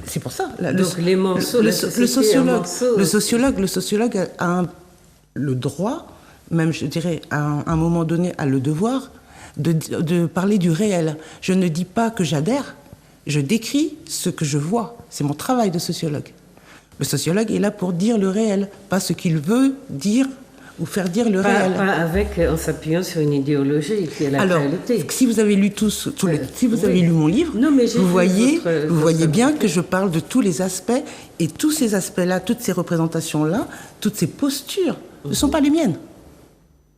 C'est pour ça. Donc les morceaux, le sociologue a le droit, même je dirais à un moment donné, a le devoir de parler du réel. Je ne dis pas que j'adhère, je décris ce que je vois. C'est mon travail de sociologue. Le sociologue est là pour dire le réel, pas ce qu'il veut dire ou faire dire le réel. Pas en s'appuyant sur une idéologie qui est la réalité. Si vous avez lu si vous avez lu mon livre, vous voyez bien que je parle de tous les aspects, et tous ces aspects-là, toutes ces représentations-là, toutes ces postures ne sont pas les miennes.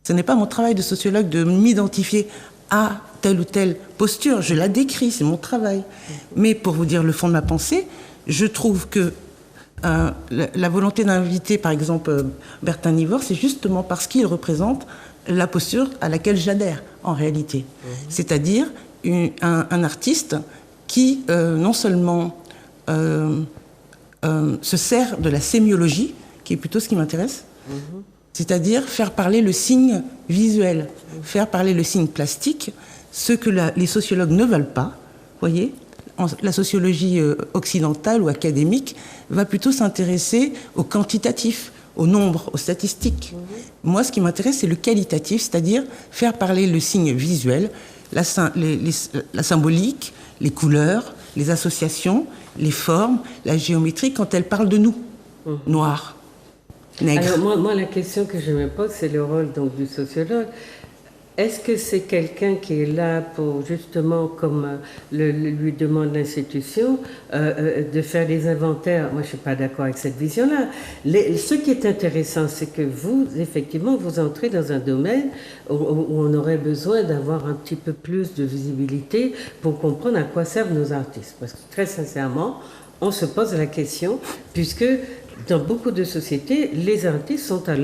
Ce n'est pas mon travail de sociologue de m'identifier à telle ou telle posture. Je la décris, c'est mon travail. Mais pour vous dire le fond de ma pensée, je trouve que la volonté d'inviter, par exemple, Bertin Nivord, c'est justement parce qu'il représente la posture à laquelle j'adhère, en réalité. C'est-à-dire un artiste qui, non seulement se sert de la sémiologie, qui est plutôt ce qui m'intéresse, c'est-à-dire faire parler le signe visuel, faire parler le signe plastique, ce que les sociologues ne veulent pas, voyez. La sociologie occidentale ou académique va plutôt s'intéresser au quantitatif, au nombre, aux statistiques. Moi, ce qui m'intéresse, c'est le qualitatif, c'est-à-dire faire parler le signe visuel, la symbolique, les couleurs, les associations, les formes, la géométrie, quand elle parle de nous, noirs, nègres. Alors moi, la question que je me pose, c'est le rôle donc, du sociologue. Est-ce que c'est quelqu'un qui est là pour justement, comme lui demande l'institution, de faire des inventaires? Moi, je ne suis pas d'accord avec cette vision-là. Ce qui est intéressant, c'est que vous, effectivement, vous entrez dans un domaine où on aurait besoin d'avoir un petit peu plus de visibilité pour comprendre à quoi servent nos artistes. Parce que très sincèrement, on se pose la question, puisque dans beaucoup de sociétés, les artistes sont à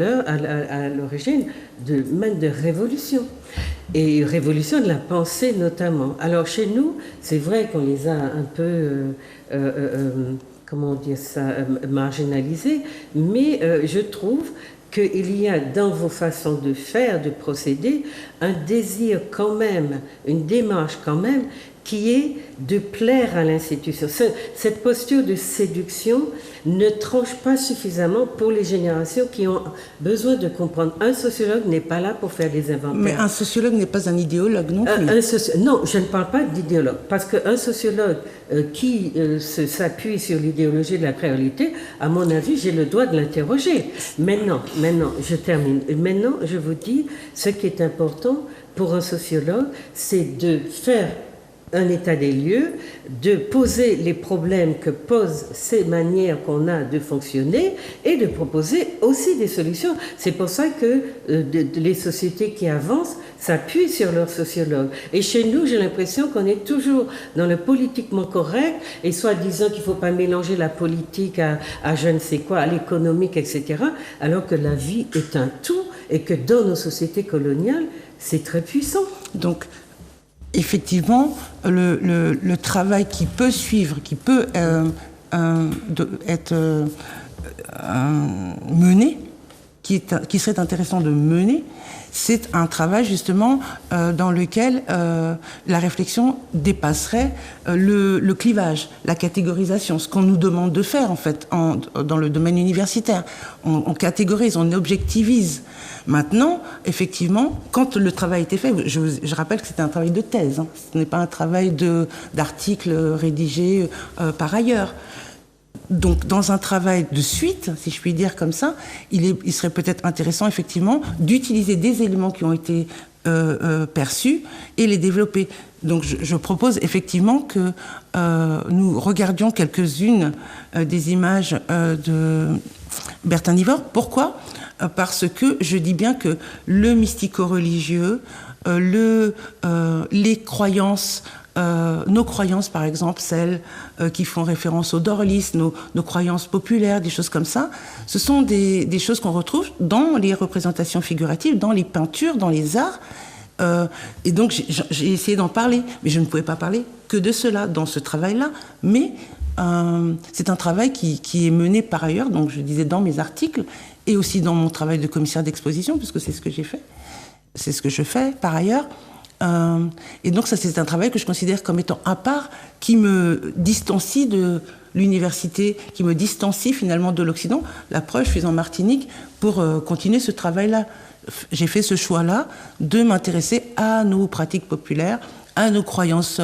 l'origine même de révolution. Et révolution de la pensée notamment. Alors chez nous, c'est vrai qu'on les a un peu, comment dire ça, marginalisés, mais je trouve qu'il y a dans vos façons de faire, de procéder, un désir quand même, une démarche quand même, qui est de plaire à l'institution. Cette posture de séduction ne tranche pas suffisamment pour les générations qui ont besoin de comprendre. Un sociologue n'est pas là pour faire des inventaires. Mais un sociologue n'est pas un idéologue non plus. Non, je ne parle pas d'idéologue, parce qu'un sociologue qui s'appuie sur l'idéologie de la créolité, à mon avis, j'ai le droit de l'interroger. Maintenant, je termine. Maintenant, je vous dis, ce qui est important pour un sociologue, c'est de faire un état des lieux, de poser les problèmes que posent ces manières qu'on a de fonctionner et de proposer aussi des solutions. C'est pour ça que les sociétés qui avancent s'appuient sur leurs sociologues. Et chez nous, j'ai l'impression qu'on est toujours dans le politiquement correct et soi-disant qu'il ne faut pas mélanger la politique à je ne sais quoi, à l'économique, etc. Alors que la vie est un tout et que dans nos sociétés coloniales, c'est très puissant. Donc, effectivement, le travail qui peut suivre, qui peut être mené, qui serait intéressant de mener, c'est un travail justement dans lequel la réflexion dépasserait le clivage, la catégorisation, ce qu'on nous demande de faire en fait dans le domaine universitaire. On catégorise, on objectivise. Maintenant, effectivement, quand le travail était fait, je rappelle que c'était un travail de thèse, hein, ce n'est pas un travail d'article rédigé par ailleurs. Donc, dans un travail de suite, si je puis dire comme ça, il serait peut-être intéressant, effectivement, d'utiliser des éléments qui ont été perçus et les développer. Donc, je propose effectivement que nous regardions quelques-unes des images de Bertin Nivord. Pourquoi ? Parce que je dis bien que le mystico-religieux, les croyances, nos croyances, par exemple, celles qui font référence au Dorlis, nos croyances populaires, des choses comme ça, ce sont des choses qu'on retrouve dans les représentations figuratives, dans les peintures, dans les arts. Et donc, j'ai essayé d'en parler, mais je ne pouvais pas parler que de cela dans ce travail-là. Mais c'est un travail qui est mené par ailleurs, donc je disais dans mes articles, et aussi dans mon travail de commissaire d'exposition, puisque c'est ce que j'ai fait. C'est ce que je fais par ailleurs. Et donc ça, c'est un travail que je considère comme étant à part, qui me distancie de l'université, qui me distancie finalement de l'Occident. La preuve, je suis en Martinique pour continuer ce travail-là. J'ai fait ce choix-là de m'intéresser à nos pratiques populaires, à nos croyances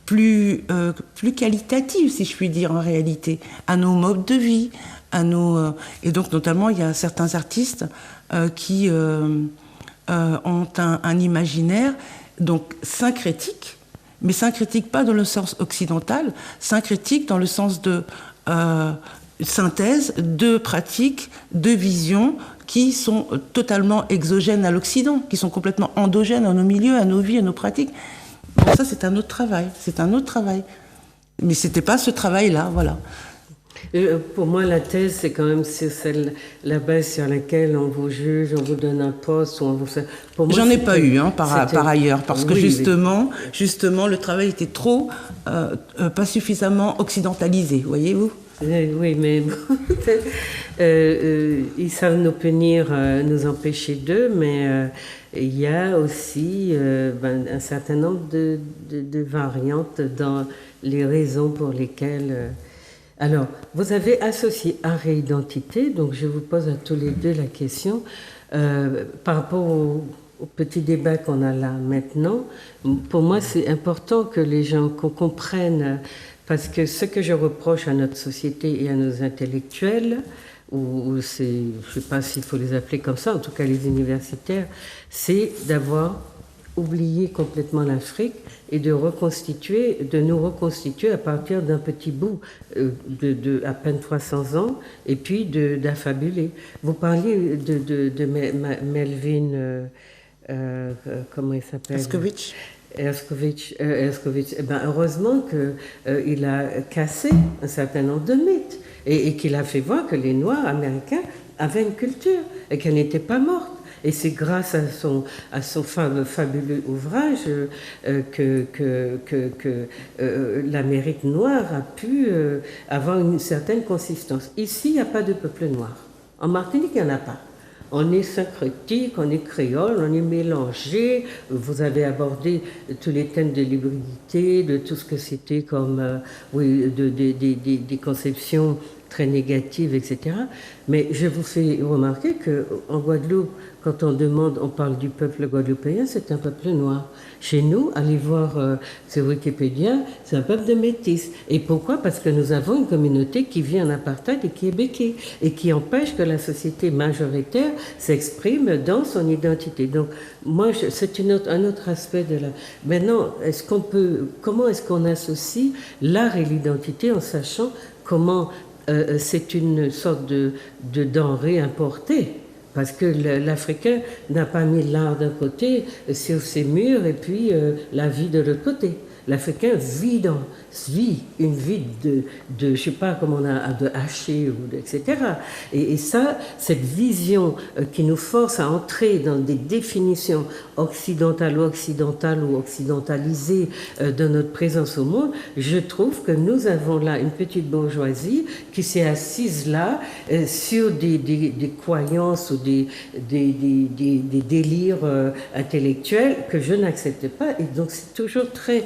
plus qualitatives, si je puis dire, en réalité, à nos modes de vie, et donc notamment il y a certains artistes qui ont un imaginaire donc syncrétique, mais syncrétique pas dans le sens occidental, syncrétique dans le sens de synthèse, de pratique, de vision, qui sont totalement exogènes à l'Occident, qui sont complètement endogènes à nos milieux, à nos vies, à nos pratiques. Bon, ça, c'est un autre travail. C'est un autre travail. Mais c'était pas ce travail-là, voilà. Pour moi, la thèse, c'est quand même la base sur laquelle on vous juge, on vous donne un poste. J'en ai pas eu, par ailleurs, parce que justement, le travail était trop, pas suffisamment occidentalisé, voyez-vous. Oui, mais ils savent nous punir, nous empêcher d'eux, mais il y a aussi un certain nombre de variantes dans les raisons pour lesquelles... Alors, vous avez associé art et identité, donc je vous pose à tous les deux la question. Par rapport au petit débat qu'on a là maintenant, pour moi, c'est important que les gens comprennent, parce que ce que je reproche à notre société et à nos intellectuels, ou je ne sais pas s'il faut les appeler comme ça, en tout cas les universitaires, c'est d'avoir oublié complètement l'Afrique et de nous reconstituer à partir d'un petit bout de à peine 300 ans, et puis d'affabuler. Vous parliez de Melvin, comment il s'appelle ? Herskovits. Eh ben, heureusement qu'il a cassé un certain nombre de mythes et qu'il a fait voir que les Noirs américains avaient une culture et qu'elle n'était pas morte. Et c'est grâce à son fabuleux ouvrage que l'Amérique noire a pu avoir une certaine consistance. Ici, il n'y a pas de peuple noir. En Martinique, il n'y en a pas. On est syncrétique, on est créole, on est mélangé. Vous avez abordé tous les thèmes de l'hybridité, de tout ce que c'était comme des conceptions très négatives, etc. Mais je vous fais remarquer qu'en Guadeloupe, quand on parle du peuple guadeloupéen, c'est un peuple noir. Chez nous, allez voir sur Wikipédia, c'est un peuple de métis. Et pourquoi ? Parce que nous avons une communauté qui vit en apartheid et qui est béquée, et qui empêche que la société majoritaire s'exprime dans son identité. Donc, moi, c'est un autre aspect de la... Maintenant, comment est-ce qu'on associe l'art et l'identité en sachant comment c'est une sorte de denrée importée? Parce que l'Africain n'a pas mis l'art d'un côté sur ses murs et puis la vie de l'autre côté. L'Africain vit une vie de je sais pas comment on a, de haché, etc. Et ça, cette vision qui nous force à entrer dans des définitions occidentales ou occidentalisées de notre présence au monde, je trouve que nous avons là une petite bourgeoisie qui s'est assise là sur des croyances ou des délires intellectuels que je n'accepte pas. Et donc c'est toujours très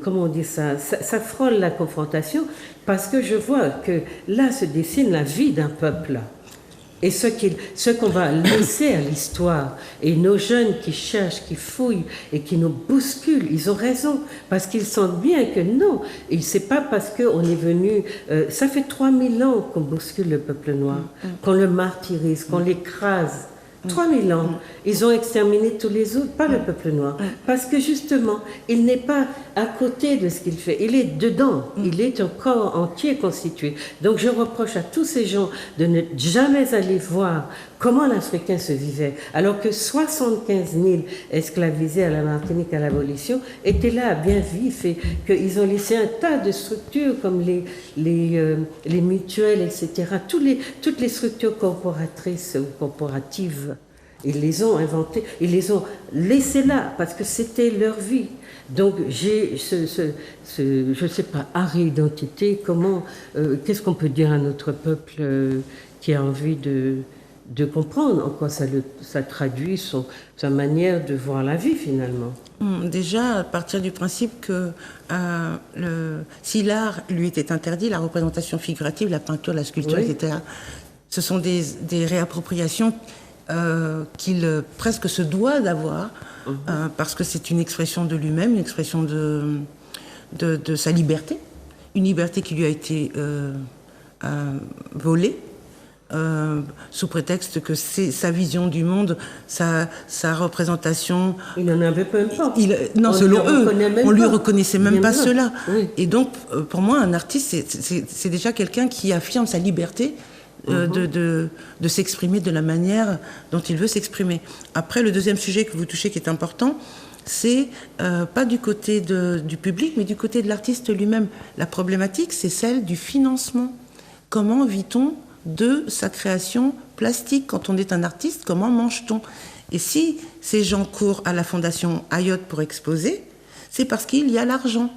comment on dit ça frôle la confrontation, parce que je vois que là se dessine la vie d'un peuple. Et ce qu'on va laisser à l'histoire, et nos jeunes qui cherchent, qui fouillent et qui nous bousculent, ils ont raison, parce qu'ils sentent bien que non, et c'est pas parce qu'on est venu... ça fait 3000 ans qu'on bouscule le peuple noir, qu'on le martyrise, qu'on l'écrase. 3000 ans, ils ont exterminé tous les autres, pas le peuple noir. Parce que justement, il n'est pas à côté de ce qu'il fait, il est dedans, il est un corps entier constitué. Donc je reproche à tous ces gens de ne jamais aller voir comment l'Africain se vivait, alors que 75 000 esclavisés à la Martinique à l'abolition étaient là, bien vifs, et qu'ils ont laissé un tas de structures comme les mutuelles, etc., toutes les structures corporatrices ou corporatives. Ils les ont inventées, ils les ont laissées là, parce que c'était leur vie. Donc j'ai je ne sais pas, art et identité, qu'est-ce qu'on peut dire à notre peuple qui a envie de comprendre en quoi ça traduit sa manière de voir la vie finalement. Déjà, à partir du principe que si l'art lui était interdit, la représentation figurative, la peinture, la sculpture, etc., ce sont des réappropriations qu'il presque se doit d'avoir, parce que c'est une expression de lui-même, une expression de sa liberté, une liberté qui lui a été volée, sous prétexte que c'est sa vision du monde, sa représentation. Il n'en avait même pas. Non, selon eux, on lui reconnaissait même pas cela. Oui. Et donc, pour moi, un artiste, c'est déjà quelqu'un qui affirme sa liberté de s'exprimer de la manière dont il veut s'exprimer. Après, le deuxième sujet que vous touchez qui est important, c'est pas du côté du public, mais du côté de l'artiste lui-même. La problématique, c'est celle du financement. Comment vit-on de sa création plastique? Quand on est un artiste, comment mange-t-on? Et si ces gens courent à la Fondation Ayotte pour exposer, c'est parce qu'il y a l'argent.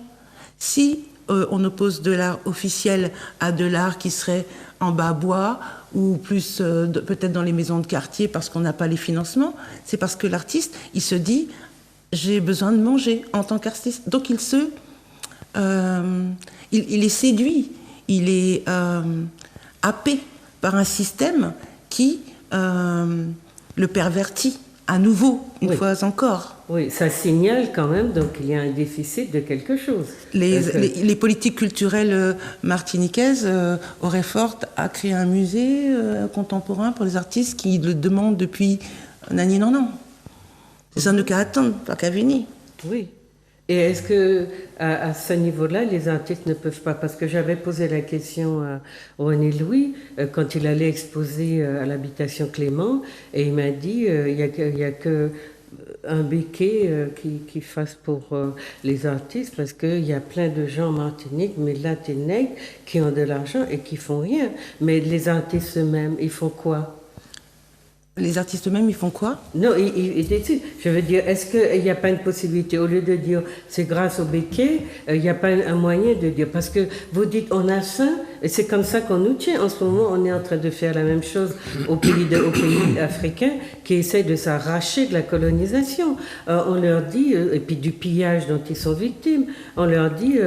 Si on oppose de l'art officiel à de l'art qui serait en bas bois ou plus peut-être dans les maisons de quartier parce qu'on n'a pas les financements, c'est parce que l'artiste, il se dit « j'ai besoin de manger en tant qu'artiste ». Donc il est séduit, il est happé par un système qui le pervertit à nouveau, une fois encore. Oui, ça signale quand même, donc il y a un déficit de quelque chose. Les politiques culturelles martiniquaises auraient fort à créer un musée contemporain pour les artistes qui le demandent depuis nani non non. Ça n'a qu'à attendre, pas qu'à venir. Oui. Et est-ce que à ce niveau-là, les artistes ne peuvent pas, parce que j'avais posé la question à René Louis quand il allait exposer à l'habitation Clément, et il m'a dit il y a que un béquet qui fasse pour les artistes, parce qu'il y a plein de gens en Martinique, mais latinx, qui ont de l'argent et qui font rien. Mais les artistes eux-mêmes, ils font quoi? Les artistes eux-mêmes, ils font quoi? Non, je veux dire, est-ce qu'il n'y a pas une possibilité, au lieu de dire c'est grâce au béquet, il n'y a pas un moyen de dire, parce que vous dites on a faim, et c'est comme ça qu'on nous tient. En ce moment, on est en train de faire la même chose aux pays africains qui essayent de s'arracher de la colonisation. On leur dit, et puis du pillage dont ils sont victimes, on leur dit,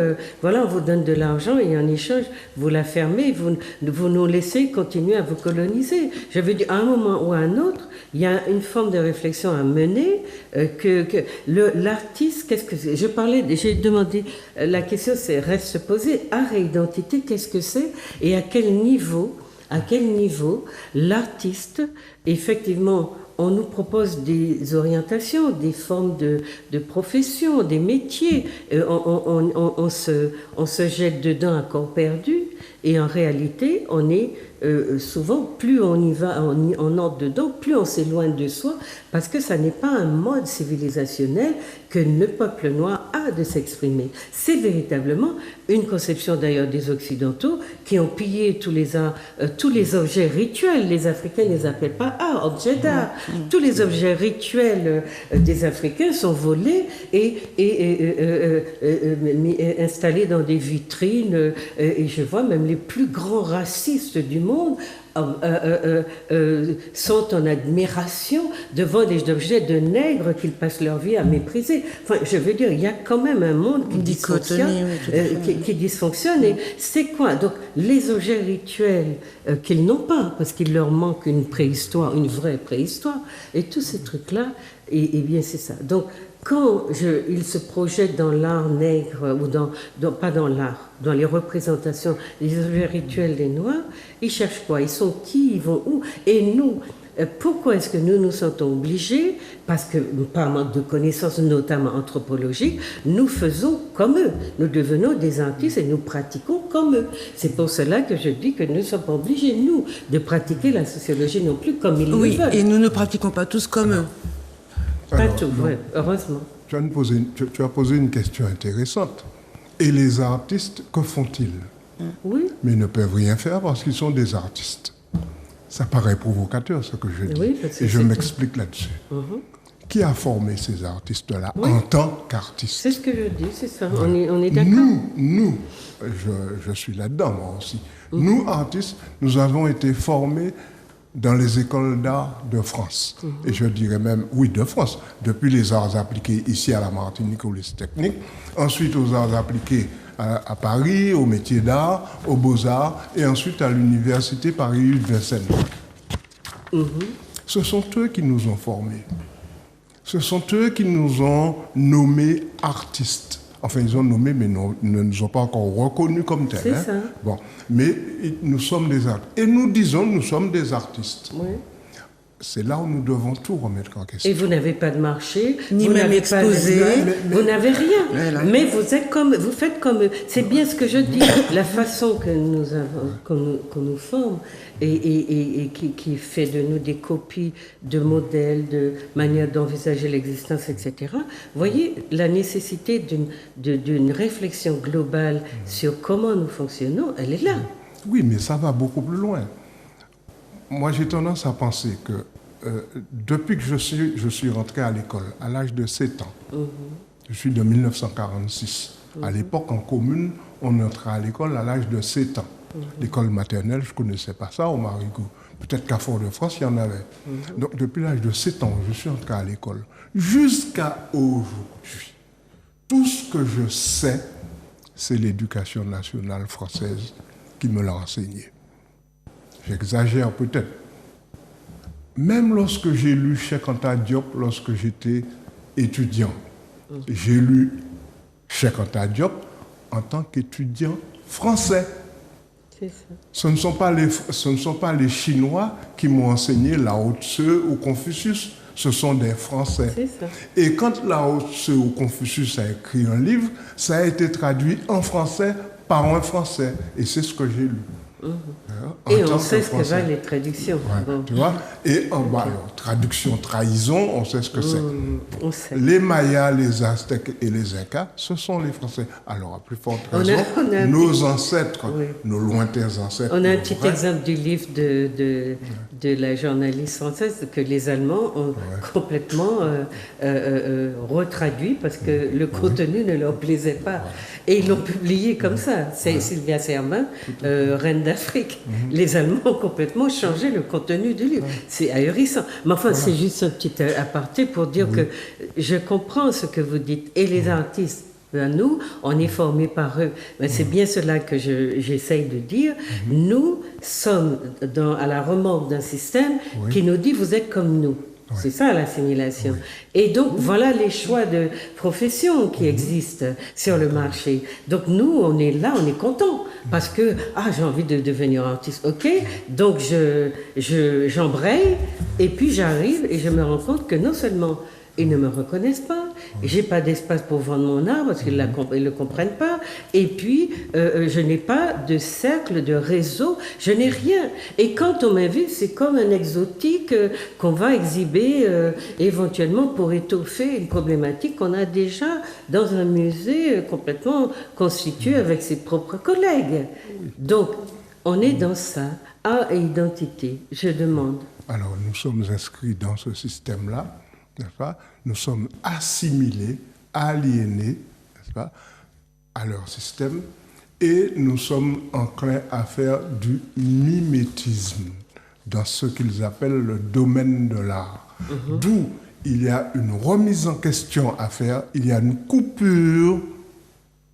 voilà, on vous donne de l'argent et en échange, vous la fermez, vous nous laissez continuer à vous coloniser. Je veux dire, à un moment ou à un autre, il y a une forme de réflexion à mener, que l'artiste, qu'est-ce que c'est? J'ai demandé, la question reste se poser, art et identité, qu'est-ce que c'est? Et à quel niveau l'artiste, effectivement, on nous propose des orientations, des formes de profession, des métiers, on se jette dedans à corps perdu, et en réalité, on est souvent, plus on y va, on entre dedans, plus on s'éloigne de soi, parce que ça n'est pas un mode civilisationnel que le peuple noir a de s'exprimer. C'est véritablement une conception d'ailleurs des Occidentaux qui ont pillé tous les arts, tous les objets rituels. Les Africains ne les appellent pas art, objet d'art. Tous les objets rituels des Africains sont volés et installés dans des vitrines. Et je vois même les plus grands racistes du monde sont en admiration devant des objets de nègres qu'ils passent leur vie à mépriser. Enfin, je veux dire, il y a quand même un monde qui dysfonctionne. Et c'est quoi? Donc, les objets rituels qu'ils n'ont pas, parce qu'il leur manque une préhistoire, une vraie préhistoire, et tous ces trucs-là, et bien c'est ça. Donc, quand ils se projettent dans l'art nègre, ou pas dans l'art, dans les représentations, les objets rituels des Noirs, ils cherchent quoi? Ils sont qui? Ils vont où? Et nous, pourquoi est-ce que nous nous sentons obligés? Parce que, par manque de connaissances, notamment anthropologiques, nous faisons comme eux. Nous devenons des artistes et nous pratiquons comme eux. C'est pour cela que je dis que nous ne sommes pas obligés, nous, de pratiquer la sociologie non plus comme ils le veulent. Oui, et nous ne pratiquons pas tous comme eux. Pas tout, oui, heureusement. Tu as posé une question intéressante. Et les artistes, que font-ils? Oui. Mais ils ne peuvent rien faire parce qu'ils sont des artistes. Ça paraît provocateur, ce que je dis. Oui, et je m'explique là-dessus. Qui a formé ces artistes-là en tant qu'artistes? C'est ce que je dis, c'est ça. Ouais. On est d'accord. Nous, je suis là-dedans, moi aussi. Nous, artistes, nous avons été formés dans les écoles d'art de France. Et je dirais même, oui, de France. Depuis les arts appliqués ici à la Martinique, au lycée technique. Ensuite, aux arts appliqués à Paris, aux métiers d'art, aux beaux-arts. Et ensuite, à l'université Paris-Vincennes. Ce sont eux qui nous ont formés. Ce sont eux qui nous ont nommés artistes. Enfin, ils ont nommé, mais ne nous ont pas encore reconnus comme tels. C'est ça. Bon. Mais nous sommes des artistes. Et nous disons, nous sommes des artistes. Oui. c'est là où nous devons tout remettre en question. Et vous n'avez pas de marché, Ni vous même n'avez pas exposé. vous n'avez rien. Voilà. Mais vous faites comme eux. C'est bien ce que je dis. La façon que nous avons, qu'on nous forme et qui fait de nous des copies de modèles, de manière d'envisager l'existence, etc. Vous voyez la nécessité d'une réflexion globale sur comment nous fonctionnons, elle est là. Oui, mais ça va beaucoup plus loin. Moi, j'ai tendance à penser que depuis que je suis rentré à l'école, à l'âge de 7 ans, je suis de 1946. À l'époque, en commune, on entrait à l'école à l'âge de 7 ans. L'école maternelle, je ne connaissais pas ça au Marigot. Peut-être qu'à Fort-de-France, il y en avait. Donc, depuis l'âge de 7 ans, je suis entré à l'école. Jusqu'à aujourd'hui, tout ce que je sais, c'est l'éducation nationale française qui me l'a enseigné. J'exagère peut-être. Même lorsque j'ai lu Cheikh Anta Diop, lorsque j'étais étudiant, j'ai lu Cheikh Anta Diop en tant qu'étudiant français. C'est ça. Ce ne sont pas les Chinois qui m'ont enseigné Lao Tse ou Confucius, ce sont des Français. C'est ça. Et quand Lao Tse ou Confucius a écrit un livre, ça a été traduit en français par un Français. Et c'est ce que j'ai lu. Et on sait ce que valent les traductions. Ouais, Bon. tu vois. Et traduction, trahison, on sait ce que c'est. On sait. Les Mayas, les Aztèques et les Incas, ce sont les Français. Alors, à plus forte raison, nos ancêtres, nos lointains ancêtres. On a un petit exemple du livre de la journaliste française que les Allemands ont complètement retraduit parce que le contenu ne leur plaisait pas. Et ils l'ont publié comme ça. C'est Sylvia Sermin, Reine d'Afrique. Les Allemands ont complètement changé le contenu du livre. C'est ahurissant. Mais enfin, c'est juste un petit aparté pour dire que je comprends ce que vous dites. Et les artistes, nous, on est formés par eux. Mais c'est bien cela que j'essaye de dire. Nous sommes à la remorque d'un système qui nous dit vous êtes comme nous. C'est ça l'assimilation. Et donc voilà les choix de profession qui existent sur le marché. Donc nous, on est là, on est content parce que j'ai envie de devenir artiste. Ok, donc j'embraye et puis j'arrive et je me rends compte que non seulement ils ne me reconnaissent pas, j'ai pas d'espace pour vendre mon art parce qu'ils ne le comprennent pas, et puis je n'ai pas de cercle, de réseau, je n'ai rien. Et quand on m'invite, c'est comme un exotique qu'on va exhiber éventuellement pour étoffer une problématique qu'on a déjà dans un musée complètement constitué avec ses propres collègues. Donc, on est dans ça, art et identité, je demande. Alors, nous sommes inscrits dans ce système-là, n'est-ce pas? Nous sommes assimilés, aliénés, n'est-ce pas, à leur système, et nous sommes enclins à faire du mimétisme dans ce qu'ils appellent le domaine de l'art. D'où il y a une remise en question à faire, il y a une coupure,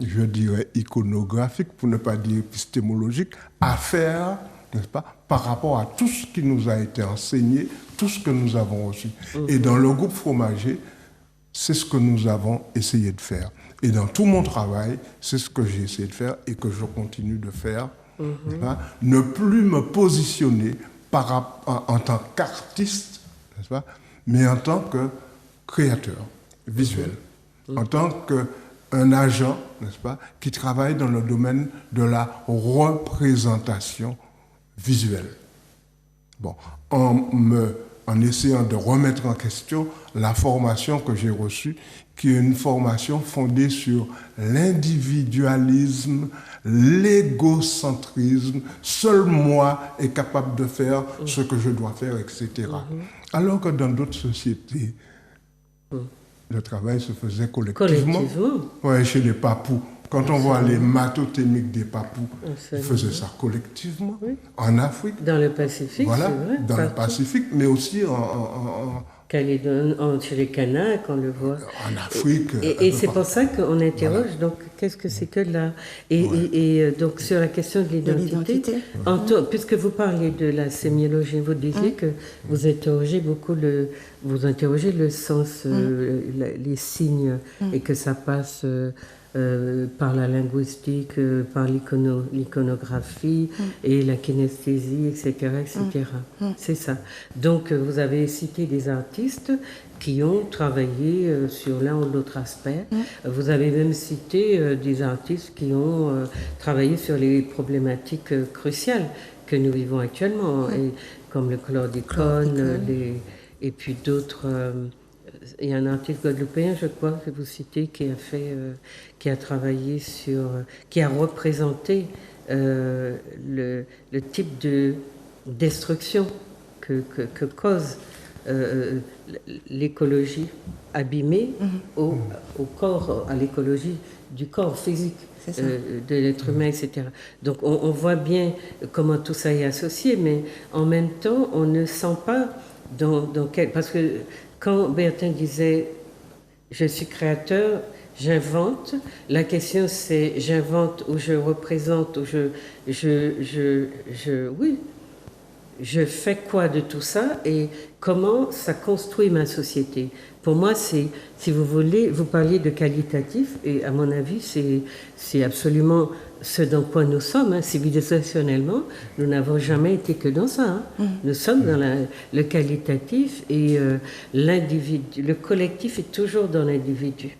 je dirais iconographique, pour ne pas dire épistémologique, à faire, n'est-ce pas, par rapport à tout ce qui nous a été enseigné, tout ce que nous avons reçu. Et dans le groupe fromager, c'est ce que nous avons essayé de faire. Et dans tout mon travail, c'est ce que j'ai essayé de faire et que je continue de faire. Ne plus me positionner en tant qu'artiste, n'est-ce pas, mais en tant que créateur visuel, en tant qu'un agent, n'est-ce pas, qui travaille dans le domaine de la représentation visuelle. Bon, en essayant de remettre en question la formation que j'ai reçue, qui est une formation fondée sur l'individualisme, l'égocentrisme, seul moi est capable de faire ce que je dois faire, etc. Alors que dans d'autres sociétés, le travail se faisait collectivement. Ouais, chez les Papous. Quand on voit les mathothémiques des Papous, ils faisaient ça collectivement. En Afrique. Dans le Pacifique, voilà, c'est vrai. Dans le Pacifique, mais aussi chez les Kanaks, on le voit. En Afrique. Et c'est pour ça qu'on interroge, donc, qu'est-ce que c'est que l'art ? Et donc, sur la question de l'identité, puisque vous parlez de la sémiologie, vous disiez que vous interrogez beaucoup le sens, les signes, et que ça passe par la linguistique, par l'iconographie et la kinesthésie, etc. etc. C'est ça. Donc, vous avez cité des artistes qui ont travaillé sur l'un ou l'autre aspect. Vous avez même cité des artistes qui ont travaillé sur les problématiques cruciales que nous vivons actuellement, et, comme le chlordécone, et puis d'autres. Il y a un artiste guadeloupéen, je crois, que vous citez, qui a travaillé sur, qui a représenté le type de destruction que cause l'écologie abîmée au corps, à l'écologie du corps physique de l'être humain, etc. Donc on voit bien comment tout ça est associé, mais en même temps, on ne sent pas dans quel... Parce que quand Bertin disait « je suis créateur », j'invente. La question c'est j'invente ou je représente ou je fais quoi de tout ça et comment ça construit ma société. Pour moi, c'est, si vous voulez, vous parliez de qualitatif et à mon avis, c'est absolument ce dans quoi nous sommes. Hein. Civilisationnellement, nous n'avons jamais été que dans ça. Hein. Nous sommes dans le qualitatif et l'individu, le collectif est toujours dans l'individu.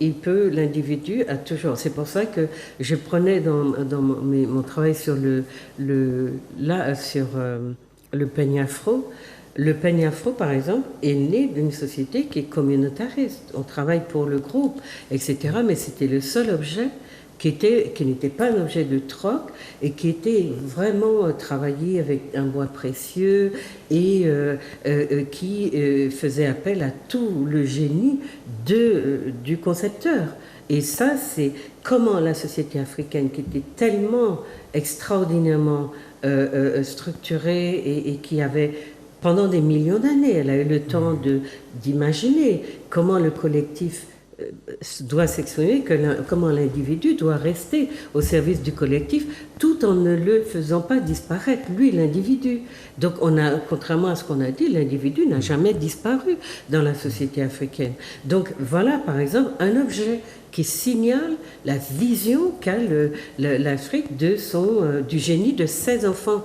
L'individu a toujours. C'est pour ça que je prenais dans mon travail sur le peigne afro. Le peigne afro, par exemple, est né d'une société qui est communautariste. On travaille pour le groupe, etc. Mais c'était le seul objet qui n'était pas un objet de troc et qui était vraiment travaillé avec un bois précieux et qui faisait appel à tout le génie du concepteur. Et ça, c'est comment la société africaine, qui était tellement extraordinairement structurée et qui avait, pendant des millions d'années, elle a eu le temps d'imaginer comment le collectif doit s'exprimer, comment l'individu doit rester au service du collectif tout en ne le faisant pas disparaître, lui, l'individu. Donc, contrairement à ce qu'on a dit, l'individu n'a jamais disparu dans la société africaine. Donc, voilà, par exemple, un objet qui signale la vision qu'a l'Afrique du génie de 16 enfants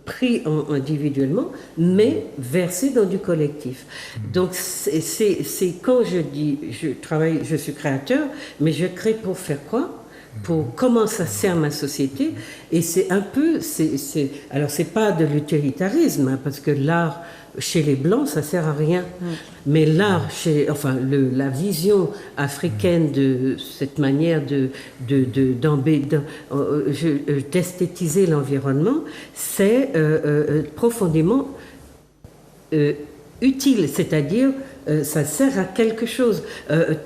pris individuellement, mais versés dans du collectif. Donc, c'est quand je dis, je suis créateur, mais je crée pour faire quoi ? Pour comment ça sert ma société. Et c'est un peu, alors c'est pas de l'utilitarisme, hein, parce que l'art chez les Blancs, ça sert à rien. Mais l'art, la vision africaine de cette manière d'esthétiser l'environnement, c'est profondément utile, c'est-à-dire ça sert à quelque chose.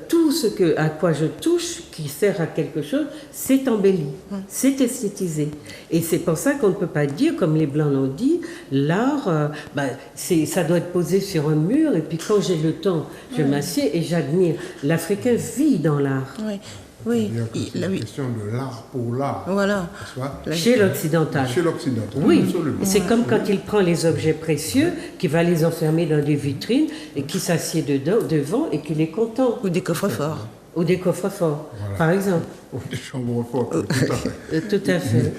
Tout à quoi je touche, qui sert à quelque chose, c'est embelli, c'est esthétisé. Et c'est pour ça qu'on ne peut pas dire, comme les Blancs l'ont dit, l'art, ça doit être posé sur un mur, et puis quand j'ai le temps, je m'assieds et j'admire. L'Africain vit dans l'art. Oui. C'est une question de l'art pour l'art. Voilà. Chez l'occidental. Chez l'occidental. Oui. Absolument. C'est comme quand il prend les objets précieux, qui va les enfermer dans des vitrines, et qui s'assied devant et qu'il est content. Ou des coffres-forts. Ou des coffres-forts, voilà. Par exemple. Ou des chambres-fortes, tout à fait. Tout à fait.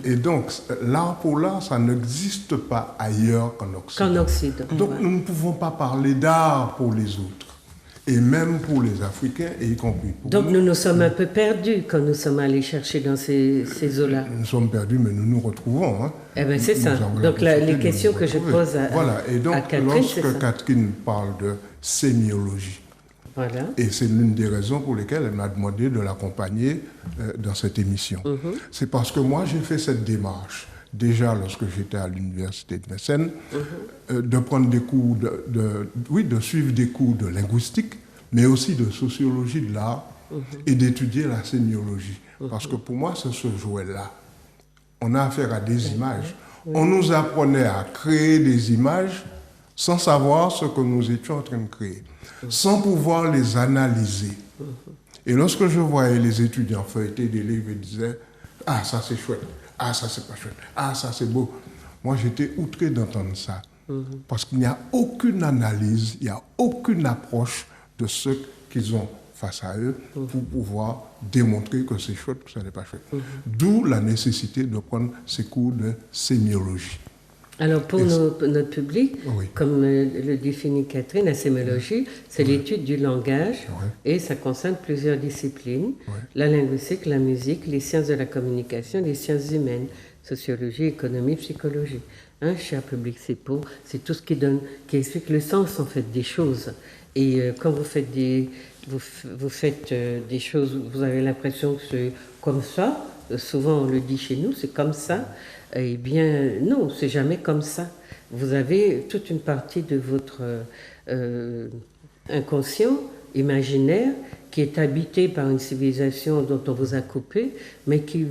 Et donc, l'art pour l'art, ça n'existe pas ailleurs qu'en Occident. Donc, nous ne pouvons pas parler d'art pour les autres. Et même pour les Africains, et y compris pour donc nous sommes un peu perdus quand nous sommes allés chercher dans ces eaux-là. Nous sommes perdus, mais nous nous retrouvons. Hein. Eh bien, c'est ça. Donc les questions que je pose à Catherine, lorsque Catherine parle de sémiologie, voilà. Et c'est l'une des raisons pour lesquelles elle m'a demandé de l'accompagner dans cette émission. C'est parce que moi, j'ai fait cette démarche, déjà lorsque j'étais à l'université de Mécène, de prendre des cours, de suivre des cours de linguistique, mais aussi de sociologie de l'art, et d'étudier la sémiologie. Parce que pour moi, c'est ce jouet-là. On a affaire à des images. On nous apprenait à créer des images sans savoir ce que nous étions en train de créer, sans pouvoir les analyser. Et lorsque je voyais les étudiants feuilleter des livres et disaient « Ah, ça c'est chouette », « Ah, ça c'est pas chouette »,« Ah, ça c'est beau », moi j'étais outré d'entendre ça. Parce qu'il n'y a aucune analyse, il n'y a aucune approche de ce qu'ils ont face à eux pour pouvoir démontrer que c'est chouette ou que ce n'est pas chouette. D'où la nécessité de prendre ces cours de sémiologie. Alors pour notre public, oui. comme le définit Catherine, la sémiologie, c'est l'étude du langage et ça concerne plusieurs disciplines, la linguistique, la musique, les sciences de la communication, les sciences humaines, sociologie, économie, psychologie. Hein, cher public, c'est tout ce qui explique le sens en fait des choses. Et quand vous faites des choses, vous avez l'impression que c'est comme ça. Souvent on le dit chez nous, c'est comme ça. Eh bien, non, c'est jamais comme ça. Vous avez toute une partie de votre inconscient, imaginaire, qui est habité par une civilisation dont on vous a coupé, mais qui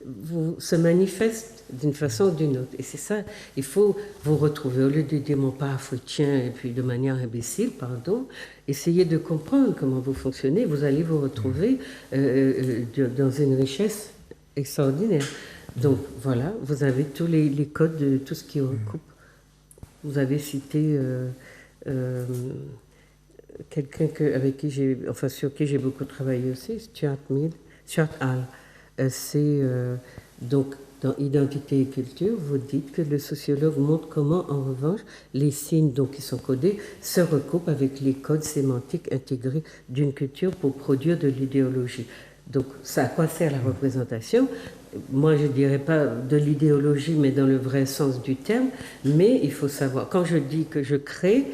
vous se manifeste d'une façon ou d'une autre. Et c'est ça, il faut vous retrouver. Au lieu de dire mon père africain et puis de manière imbécile, pardon, essayez de comprendre comment vous fonctionnez. Vous allez vous retrouver dans une richesse extraordinaire. Donc voilà, vous avez tous les codes de tout ce qui recoupe. Vous avez cité quelqu'un sur qui j'ai beaucoup travaillé aussi, Stuart Hall. C'est donc dans Identité et culture, vous dites que le sociologue montre comment, en revanche, les signes donc, qui sont codés se recoupent avec les codes sémantiques intégrés d'une culture pour produire de l'idéologie. Donc, ça à quoi sert la représentation ? Moi, je ne dirais pas de l'idéologie, mais dans le vrai sens du terme. Mais il faut savoir, quand je dis que je crée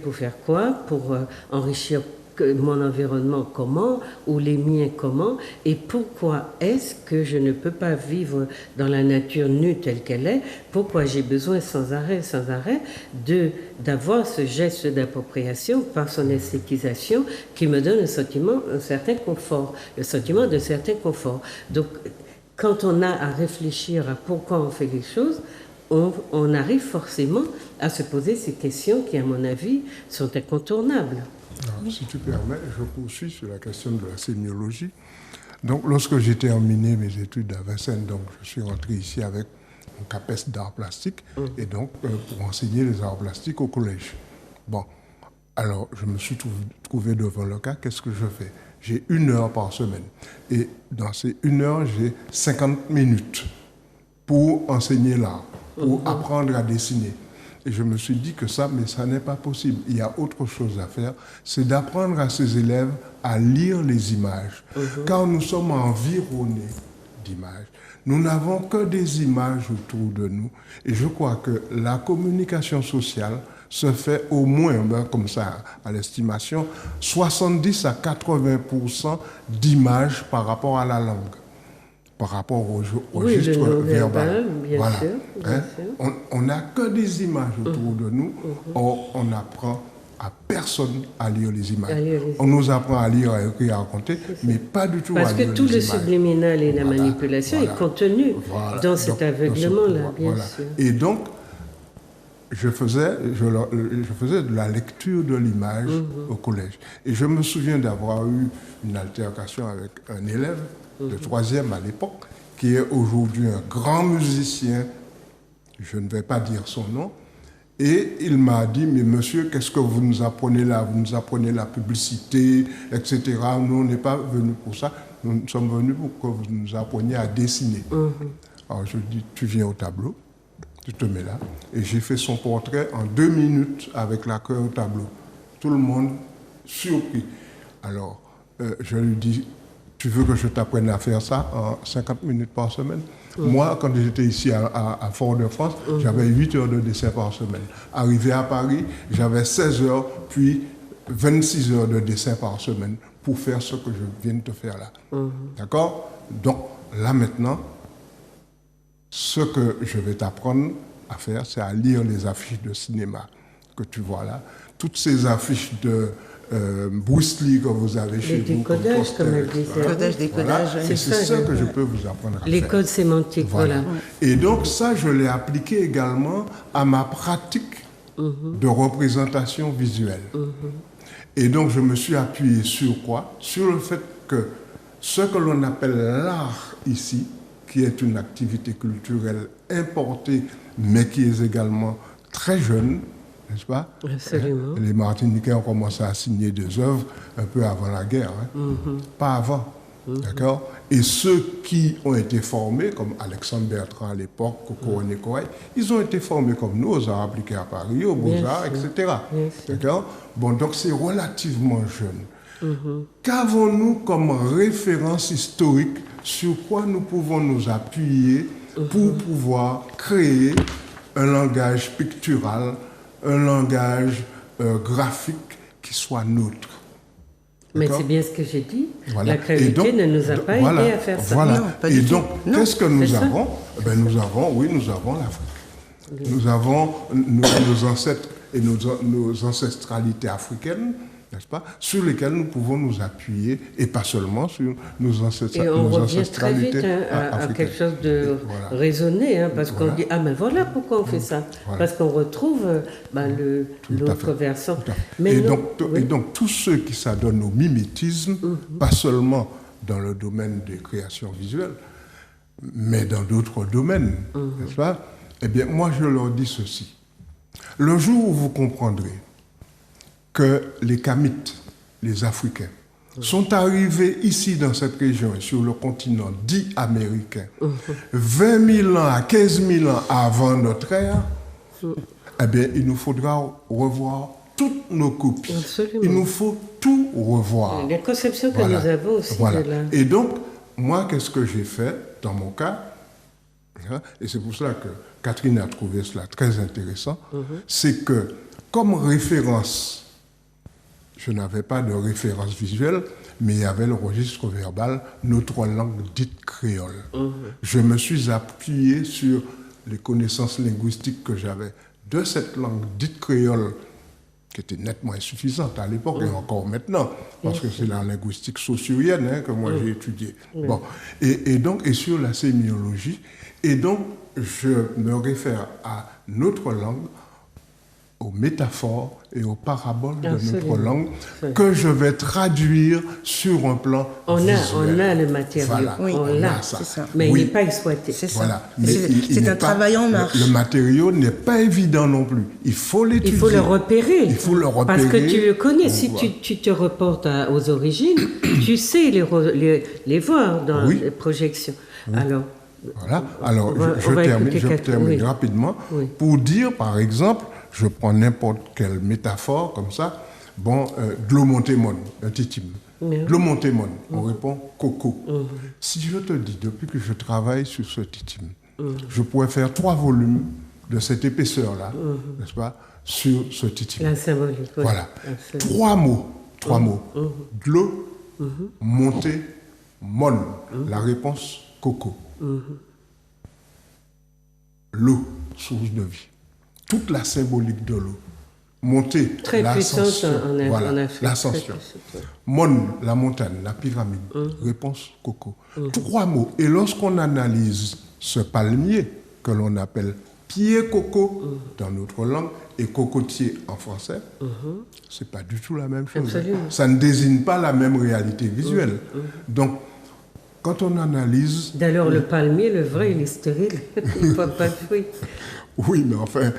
pour faire quoi ? Pour enrichir mon environnement comment, ou les miens comment, et pourquoi est-ce que je ne peux pas vivre dans la nature nue telle qu'elle est ? Pourquoi j'ai besoin sans arrêt, d'avoir ce geste d'appropriation par son esthétisation qui me donne un certain confort, le sentiment d'un certain confort. Donc, quand on a à réfléchir à pourquoi on fait les choses, on arrive forcément à se poser ces questions qui, à mon avis, sont incontournables. Alors, si tu permets, je poursuis sur la question de la sémiologie. Donc, lorsque j'ai terminé mes études à Vincennes, donc, je suis rentré ici avec mon CAPES d'arts plastiques, et donc pour enseigner les arts plastiques au collège. Bon, alors je me suis trouvé devant le cas, qu'est-ce que je fais ? J'ai 1 heure par semaine. Et dans ces 1 heure, j'ai 50 minutes pour enseigner l'art, pour apprendre à dessiner. Et je me suis dit que ça n'est pas possible. Il y a autre chose à faire, c'est d'apprendre à ces élèves à lire les images. Car nous sommes environnés d'images. Nous n'avons que des images autour de nous. Et je crois que la communication sociale se fait au moins, comme ça, à l'estimation, 70 à 80% d'images par rapport à la langue, par rapport au registre verbal. Bien voilà. Sûr, bien sûr. On n'a que des images autour de nous. Or, on n'apprend à personne à lire les images. On nous apprend à lire, à écrire, à raconter, mais pas du tout à lire les images. Parce que tout le subliminal et la manipulation est contenu dans cet aveuglement-là, bien sûr. Et donc, je faisais de la lecture de l'image au collège. Et je me souviens d'avoir eu une altercation avec un élève de 3e à l'époque, qui est aujourd'hui un grand musicien, je ne vais pas dire son nom, et il m'a dit, mais monsieur, qu'est-ce que vous nous apprenez là ? Vous nous apprenez la publicité, etc. Nous, on n'est pas venus pour ça, nous sommes venus pour que vous nous appreniez à dessiner. Alors je dis, tu viens au tableau, tu te mets là, et j'ai fait son portrait en 2 minutes avec la craie au tableau. Tout le monde surpris. Alors, je lui dis, tu veux que je t'apprenne à faire ça en 50 minutes par semaine ? Moi, quand j'étais ici à Fort-de-France, j'avais 8 heures de dessin par semaine. Arrivé à Paris, j'avais 16 heures, puis 26 heures de dessin par semaine pour faire ce que je viens de te faire là. D'accord ? Donc, là maintenant, ce que je vais t'apprendre à faire, c'est à lire les affiches de cinéma que tu vois là. Toutes ces affiches de Bruce Lee que vous avez chez vous. Décodage, comme elle disait. Décodage. Voilà. C'est ça que je peux vous apprendre à faire. Les codes sémantiques, voilà. Et donc ça, je l'ai appliqué également à ma pratique de représentation visuelle. Et donc je me suis appuyé sur quoi ? Sur le fait que ce que l'on appelle l'art ici, qui est une activité culturelle importée, mais qui est également très jeune, n'est-ce pas? Absolument. Les Martiniquais ont commencé à signer des œuvres un peu avant la guerre, pas avant. D'accord? Et ceux qui ont été formés, comme Alexandre Bertrand à l'époque, Coco René Coy, ils ont été formés comme nous, aux arts appliqués à Paris, aux Beaux-Arts, etc. D'accord? Bon, donc c'est relativement jeune. Qu'avons-nous comme référence historique sur quoi nous pouvons nous appuyer pour pouvoir créer un langage pictural, un langage graphique qui soit neutre? Mais c'est bien ce que j'ai dit. Voilà. La créativité ne nous a pas aidé à faire ça. Voilà. Non, pas et du donc, tout. qu'est-ce que nous avons? Nous avons l'Afrique. Nous avons nos ancêtres et nos ancestralités africaines, n'est-ce pas, sur lesquelles nous pouvons nous appuyer, et pas seulement sur nos ancestralités. Et on revient très vite à quelque chose de raisonné, parce qu'on dit, mais voilà pourquoi on fait ça. Parce qu'on retrouve l'autre versant. Et donc, tous ceux qui s'adonnent au mimétisme, pas seulement dans le domaine des créations visuelles, mais dans d'autres domaines, n'est-ce pas? Eh bien, moi, je leur dis ceci. Le jour où vous comprendrez que les Kamites, les Africains, sont arrivés ici dans cette région et sur le continent dit américain, 20 000 ans à 15 000 ans avant notre ère, eh bien, il nous faudra revoir toutes nos copies. Absolument. Il nous faut tout revoir. Les conceptions que nous avons aussi de là. Et donc, moi, qu'est-ce que j'ai fait dans mon cas? Et c'est pour cela que Catherine a trouvé cela très intéressant. C'est que, comme référence, je n'avais pas de référence visuelle, mais il y avait le registre verbal, notre langue dite créole. Je me suis appuyé sur les connaissances linguistiques que j'avais de cette langue dite créole, qui était nettement insuffisante à l'époque et encore maintenant, parce que c'est la linguistique saussurienne que moi j'ai étudiée. Bon. Et donc, sur la sémiologie, et donc je me réfère à notre langue, aux métaphores et aux paraboles de notre langue que je vais traduire sur un plan visuel. On a le matériau, voilà, on l'a, ça. Mais il n'est pas exploité. C'est ça. Voilà. C'est un travail en marche. Le matériau n'est pas évident non plus. Il faut l'étudier. Il faut le repérer. Il faut le repérer. Parce que tu le connais. Si tu te reportes aux origines, tu sais les voir dans les projections. Alors, voilà. Alors, je termine rapidement pour dire, par exemple, je prends n'importe quelle métaphore comme ça. Bon, de l'eau montémone, un titime. De l'eau montémone, on répond coco. Si je te dis, depuis que je travaille sur ce titime, je pourrais faire 3 volumes de cette épaisseur-là, n'est-ce pas, sur ce titime. La symbolique. Voilà. 3 mots. De l'eau, montée, mon. La réponse, coco. L'eau, source de vie. Toute la symbolique de l'eau. Montée, très puissante en Afrique. L'ascension. Mon, la montagne, la pyramide. Réponse, coco. 3 mots. Et lorsqu'on analyse ce palmier, que l'on appelle pied coco dans notre langue, et cocotier en français, c'est pas du tout la même chose. Absolument. Ça ne désigne pas la même réalité visuelle. Donc, quand on analyse... D'ailleurs, le palmier, le vrai, il est stérile. Il ne porte pas de fruits. Oui, mais enfin,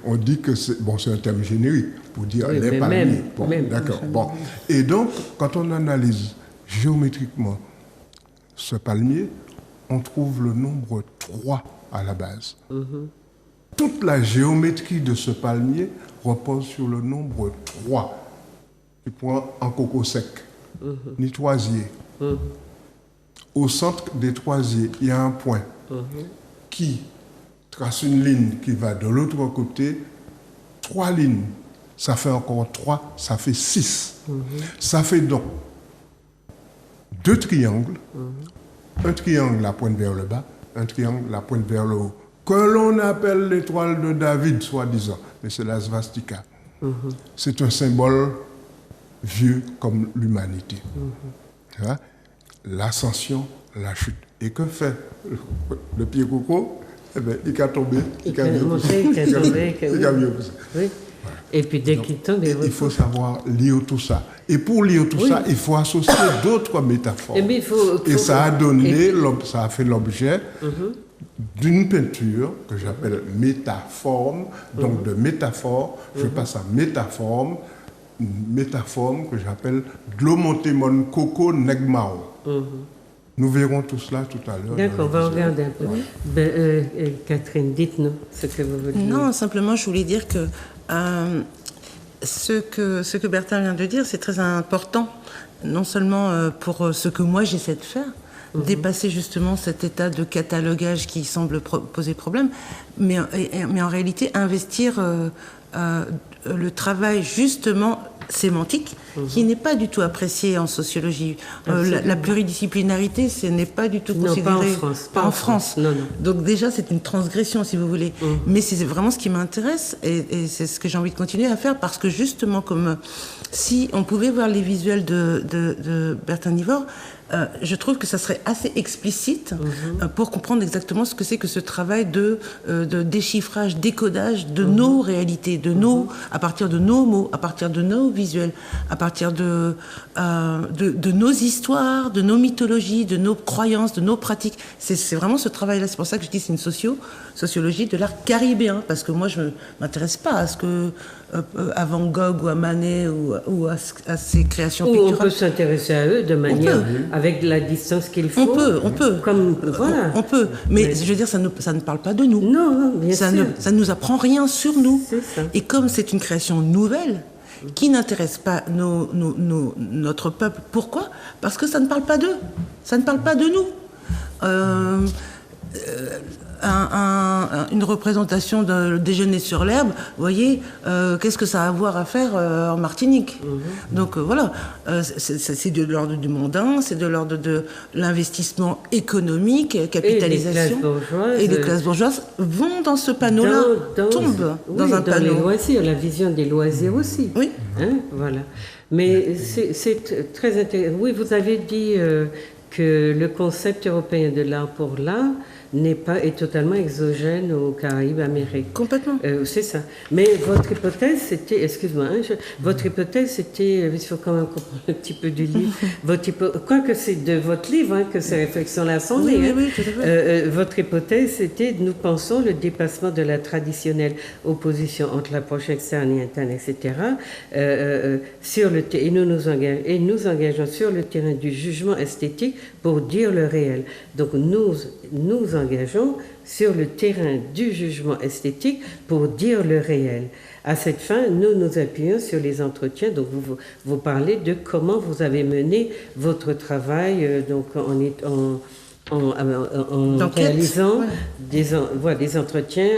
on dit que c'est un terme générique pour dire les palmiers. D'accord. Bon. Et donc, quand on analyse géométriquement ce palmier, on trouve le nombre 3 à la base. Toute la géométrie de ce palmier repose sur le nombre 3. Tu prends un coco sec, ni toisier. Au centre des toisiers, il y a un point qui trace une ligne qui va de l'autre côté. 3 lignes, ça fait encore 3, ça fait 6. Ça fait donc 2 triangles. Un triangle la pointe vers le bas, un triangle la pointe vers le haut, que l'on appelle l'étoile de David, soi-disant, mais c'est la svastika. C'est un symbole vieux comme l'humanité. L'ascension, la chute. Et que fait le pied coco? Eh bien, il a tombé, il a mieux poussé. Oui. Et puis dès qu'il tombe, il faut savoir lire tout ça. Et pour lire tout ça, il faut associer d'autres métaphores. Et ça a donné, ça a fait l'objet d'une peinture que j'appelle métaforme. Donc de métaphore, je passe à métaforme, une métaforme que j'appelle Dlomontemon Coco Negmao. Nous verrons tout cela tout à l'heure. D'accord, on va regarder un peu. Ben, Catherine, dites-nous ce que vous voulez dire. Non, simplement, je voulais dire que ce que Bertin vient de dire, c'est très important, non seulement pour ce que moi j'essaie de faire, dépasser justement cet état de catalogage qui semble poser problème, mais en réalité investir le travail justement sémantique qui n'est pas du tout apprécié en sociologie. La pluridisciplinarité, ce n'est pas du tout considéré. Non, pas en France. Pas en France. Non. Donc déjà, c'est une transgression, si vous voulez. Mais c'est vraiment ce qui m'intéresse et c'est ce que j'ai envie de continuer à faire parce que justement, comme si on pouvait voir les visuels de Bertin Nivord, je trouve que ça serait assez explicite pour comprendre exactement ce que c'est que ce travail de déchiffrage, décodage de nos réalités, à partir de nos mots, à partir de nos visuels, à partir de nos histoires, de nos mythologies, de nos croyances, de nos pratiques. C'est vraiment ce travail-là. C'est pour ça que je dis c'est une sociologie de l'art caribéen, parce que moi je ne m'intéresse pas à ce que à Van Gogh ou à Manet ou à ces créations picturales. On peut s'intéresser à eux de manière avec la distance qu'il faut. On peut. Comme, voilà. On peut. Mais je veux dire, ça ne parle pas de nous. Non, bien sûr. Ça ne nous apprend rien sur nous. C'est ça. Et comme c'est une création nouvelle qui n'intéresse pas notre peuple, pourquoi ? Parce que ça ne parle pas d'eux. Ça ne parle pas de nous. Une représentation de déjeuner sur l'herbe, vous voyez, qu'est-ce que ça a à voir à faire en Martinique ? Donc voilà, c'est de l'ordre du mondain, c'est de l'ordre de l'investissement économique, capitalisation. Et les classes bourgeoises vont dans ce panneau-là, tombent dans un panneau. Les loisirs, la vision des loisirs aussi. Oui. Voilà. Mais c'est très intéressant. Oui, vous avez dit que le concept européen de l'art pour l'art est totalement exogène aux Caraïbes américains. Complètement. C'est ça. Mais votre hypothèse, c'était, excuse-moi, votre hypothèse, c'était, il faut quand même comprendre un petit peu du livre, quoique c'est de votre livre que ces réflexions-là sont nées. Oui, tout à fait. Votre hypothèse, c'était, nous pensons, le dépassement de la traditionnelle opposition entre l'approche externe et interne, etc., et nous engageons sur le terrain du jugement esthétique pour dire le réel. Donc nous engageons sur le terrain du jugement esthétique pour dire le réel. À cette fin, nous nous appuyons sur les entretiens. Donc vous parlez de comment vous avez mené votre travail donc en réalisant des entretiens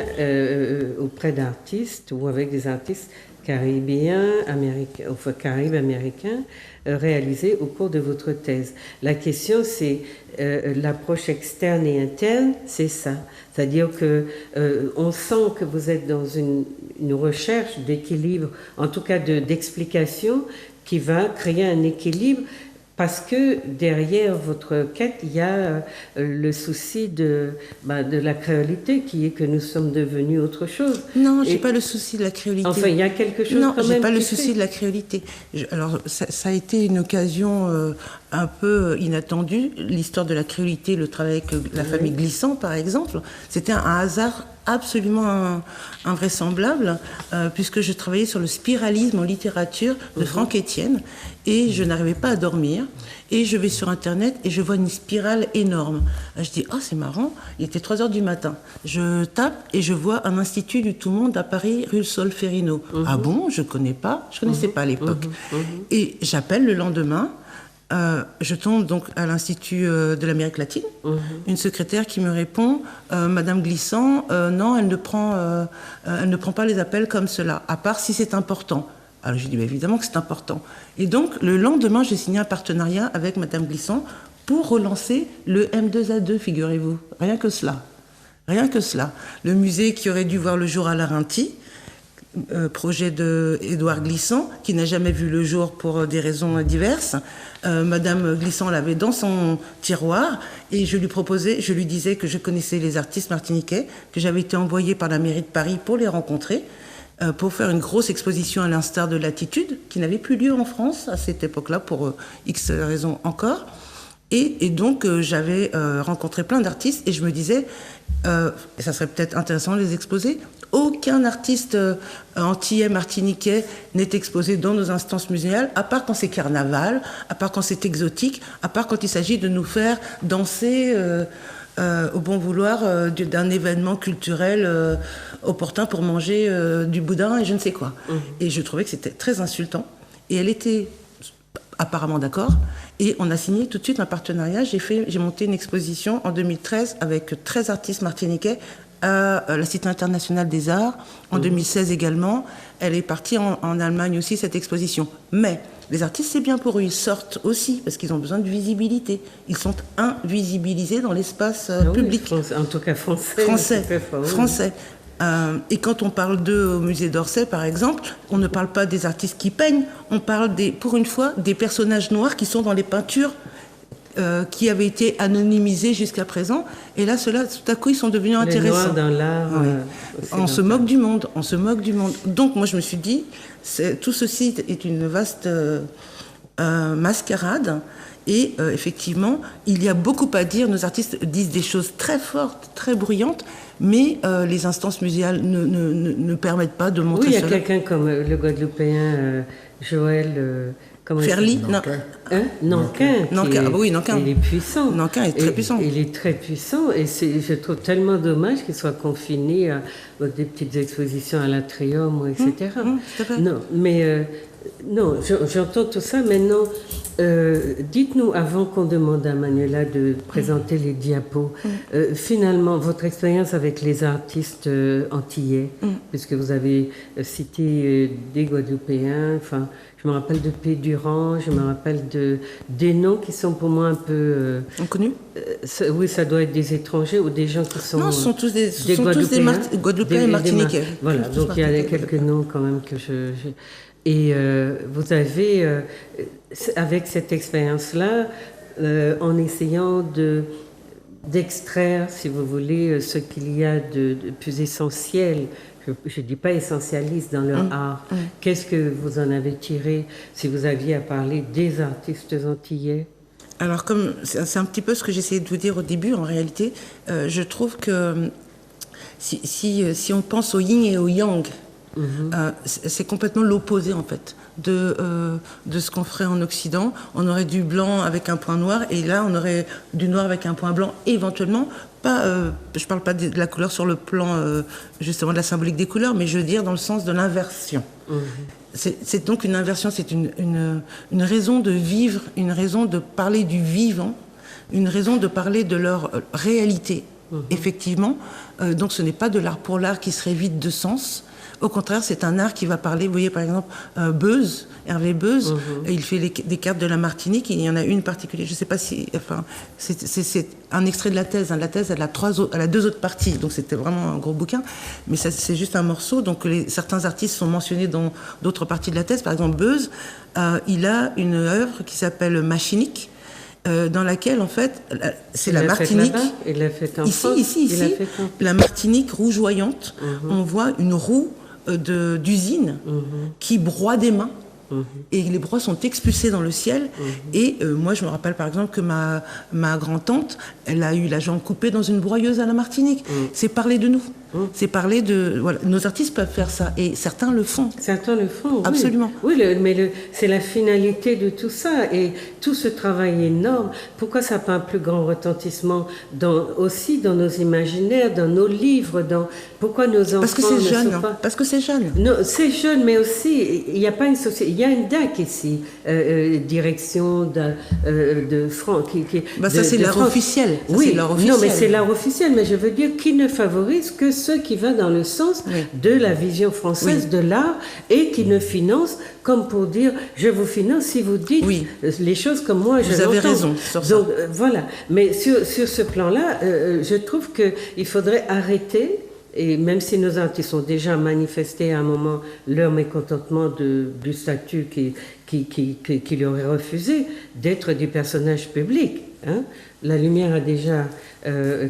auprès d'artistes ou avec des artistes caribéens, Caraïbes américains, réalisés au cours de votre thèse. La question, c'est l'approche externe et interne, c'est ça. C'est-à-dire que on sent que vous êtes dans une recherche d'équilibre, en tout cas d'explication, qui va créer un équilibre. Parce que derrière votre quête, il y a le souci de la créolité, qui est que nous sommes devenus autre chose. Non, je n'ai pas le souci de la créolité. Enfin, il y a quelque chose quand même. Non, je n'ai pas le souci de la créolité. Alors, ça a été une occasion un peu inattendue. L'histoire de la créolité, le travail avec la famille Glissant, par exemple, c'était un hasard absolument invraisemblable, puisque je travaillais sur le spiralisme en littérature de Franck Etienne, et je n'arrivais pas à dormir, et je vais sur Internet et je vois une spirale énorme. Je dis, oh c'est marrant, il était 3h du matin. Je tape et je vois un institut du tout-monde à Paris, rue Solferino. Ah bon, je connaissais pas à l'époque. Et j'appelle le lendemain. Je tombe donc à l'Institut de l'Amérique latine, une secrétaire qui me répond Madame Glissant, non, elle ne prend pas les appels comme cela, à part si c'est important. Alors j'ai dit évidemment que c'est important. Et donc le lendemain, j'ai signé un partenariat avec Madame Glissant pour relancer le M2A2, figurez-vous. Rien que cela. Le musée qui aurait dû voir le jour à Larenti, projet de Édouard Glissant, qui n'a jamais vu le jour pour des raisons diverses. Madame Glissant l'avait dans son tiroir et je lui disais que je connaissais les artistes martiniquais, que j'avais été envoyée par la mairie de Paris pour les rencontrer, pour faire une grosse exposition à l'instar de Latitude, qui n'avait plus lieu en France à cette époque-là, pour X raisons encore. Et donc, j'avais rencontré plein d'artistes et je me disais, et ça serait peut-être intéressant de les exposer, aucun artiste antillais, martiniquais n'est exposé dans nos instances muséales, à part quand c'est carnaval, à part quand c'est exotique, à part quand il s'agit de nous faire danser au bon vouloir d'un événement culturel opportun pour manger du boudin et je ne sais quoi. Et je trouvais que c'était très insultant. Et elle était apparemment d'accord. Et on a signé tout de suite un partenariat. J'ai monté une exposition en 2013 avec 13 artistes martiniquais à la Cité internationale des arts. En 2016 également. Elle est partie en Allemagne aussi, cette exposition. Mais les artistes, c'est bien pour eux. Ils sortent aussi parce qu'ils ont besoin de visibilité. Ils sont invisibilisés dans l'espace public. En tout cas français. Français. Et quand on parle d'eux au musée d'Orsay, par exemple, on ne parle pas des artistes qui peignent, on parle, pour une fois, des personnages noirs qui sont dans les peintures qui avaient été anonymisées jusqu'à présent. Et là, ceux-là, tout à coup, ils sont devenus intéressants. Les noirs dans l'art. On se moque du monde, on se moque du monde. Donc, moi, je me suis dit, tout ceci est une vaste mascarade. Et effectivement, il y a beaucoup à dire. Nos artistes disent des choses très fortes, très bruyantes, mais les instances muséales ne permettent pas de montrer cela. Oui, il y a quelqu'un comme le Guadeloupéen Joël... Ferly, Nankin. Oui, Nankin. Il est puissant. Nankin est très puissant. Il est très puissant et je trouve tellement dommage qu'il soit confiné à des petites expositions à l'Atrium, etc. Non, mais non, j'entends tout ça. Maintenant, dites-nous, avant qu'on demande à Manuela de présenter les diapos, finalement, votre expérience avec les artistes antillais, puisque vous avez cité des Guadeloupéens, enfin... Je me rappelle de P. Durand, je me rappelle des noms qui sont pour moi un peu... Inconnus oui, ça doit être des étrangers ou des gens qui sont... Non, ce sont tous des Guadeloupéens et Martiniquais. Voilà, donc il y a quelques noms quand même que je... Et vous avez, avec cette expérience-là, en essayant d'extraire, si vous voulez, ce qu'il y a de plus essentiel, je ne dis pas essentialiste dans leur art. Qu'est-ce que vous en avez tiré si vous aviez à parler des artistes antillais? Alors, comme c'est un petit peu ce que j'essayais de vous dire au début, en réalité, je trouve que si on pense au yin et au yang, c'est complètement l'opposé en fait de ce qu'on ferait en Occident. On aurait du blanc avec un point noir et là on aurait du noir avec un point blanc éventuellement. Je parle pas de la couleur sur le plan justement de la symbolique des couleurs, mais je veux dire dans le sens de l'inversion. C'est donc une inversion, c'est une raison de vivre, une raison de parler du vivant, une raison de parler de leur réalité, effectivement. Donc ce n'est pas de l'art pour l'art qui serait vide de sens. Au contraire, c'est un art qui va parler, vous voyez par exemple Beuze, Hervé Beuze, il fait des cartes de la Martinique, il y en a une particulière, je ne sais pas si, enfin, c'est un extrait de la thèse, la thèse elle a 2 autres parties, donc c'était vraiment un gros bouquin, mais c'est juste un morceau, donc certains artistes sont mentionnés dans d'autres parties de la thèse, par exemple Beuze, il a une œuvre qui s'appelle Machinique, dans laquelle, en fait, c'est la Martinique. Il l'a fait en ici, la Martinique rougeoyante. On voit une roue d'usine qui broie des mains. Et les broies sont expulsées dans le ciel. Et moi, je me rappelle par exemple que ma grand-tante, elle a eu la jambe coupée dans une broyeuse à la Martinique. C'est parler de nous. C'est parler de... Voilà, nos artistes peuvent faire ça. Et certains le font. Certains le font, absolument. Oui, mais c'est la finalité de tout ça. Et tout ce travail énorme, pourquoi ça n'a pas un plus grand retentissement aussi dans nos imaginaires, dans nos livres, pourquoi nos enfants... Parce que c'est jeune. Parce que c'est jeune. Non, c'est jeune, mais aussi, il n'y a pas une société... Il y a une DAC ici, direction de France. Ça, c'est l'art officiel. Oui, non, mais c'est l'art officiel. Mais je veux dire, qui ne favorise que ceux qui vont dans le sens de la vision française de l'art et qui ne financent, comme pour dire, je vous finance si vous dites les choses comme moi je l'entends. Vous avez raison sur ça. Donc, voilà. Mais sur ce plan-là, je trouve qu'il faudrait arrêter. Et même si nos artistes ont déjà manifesté à un moment leur mécontentement du statut qui leur est refusé d'être des personnages publics, hein. La lumière a déjà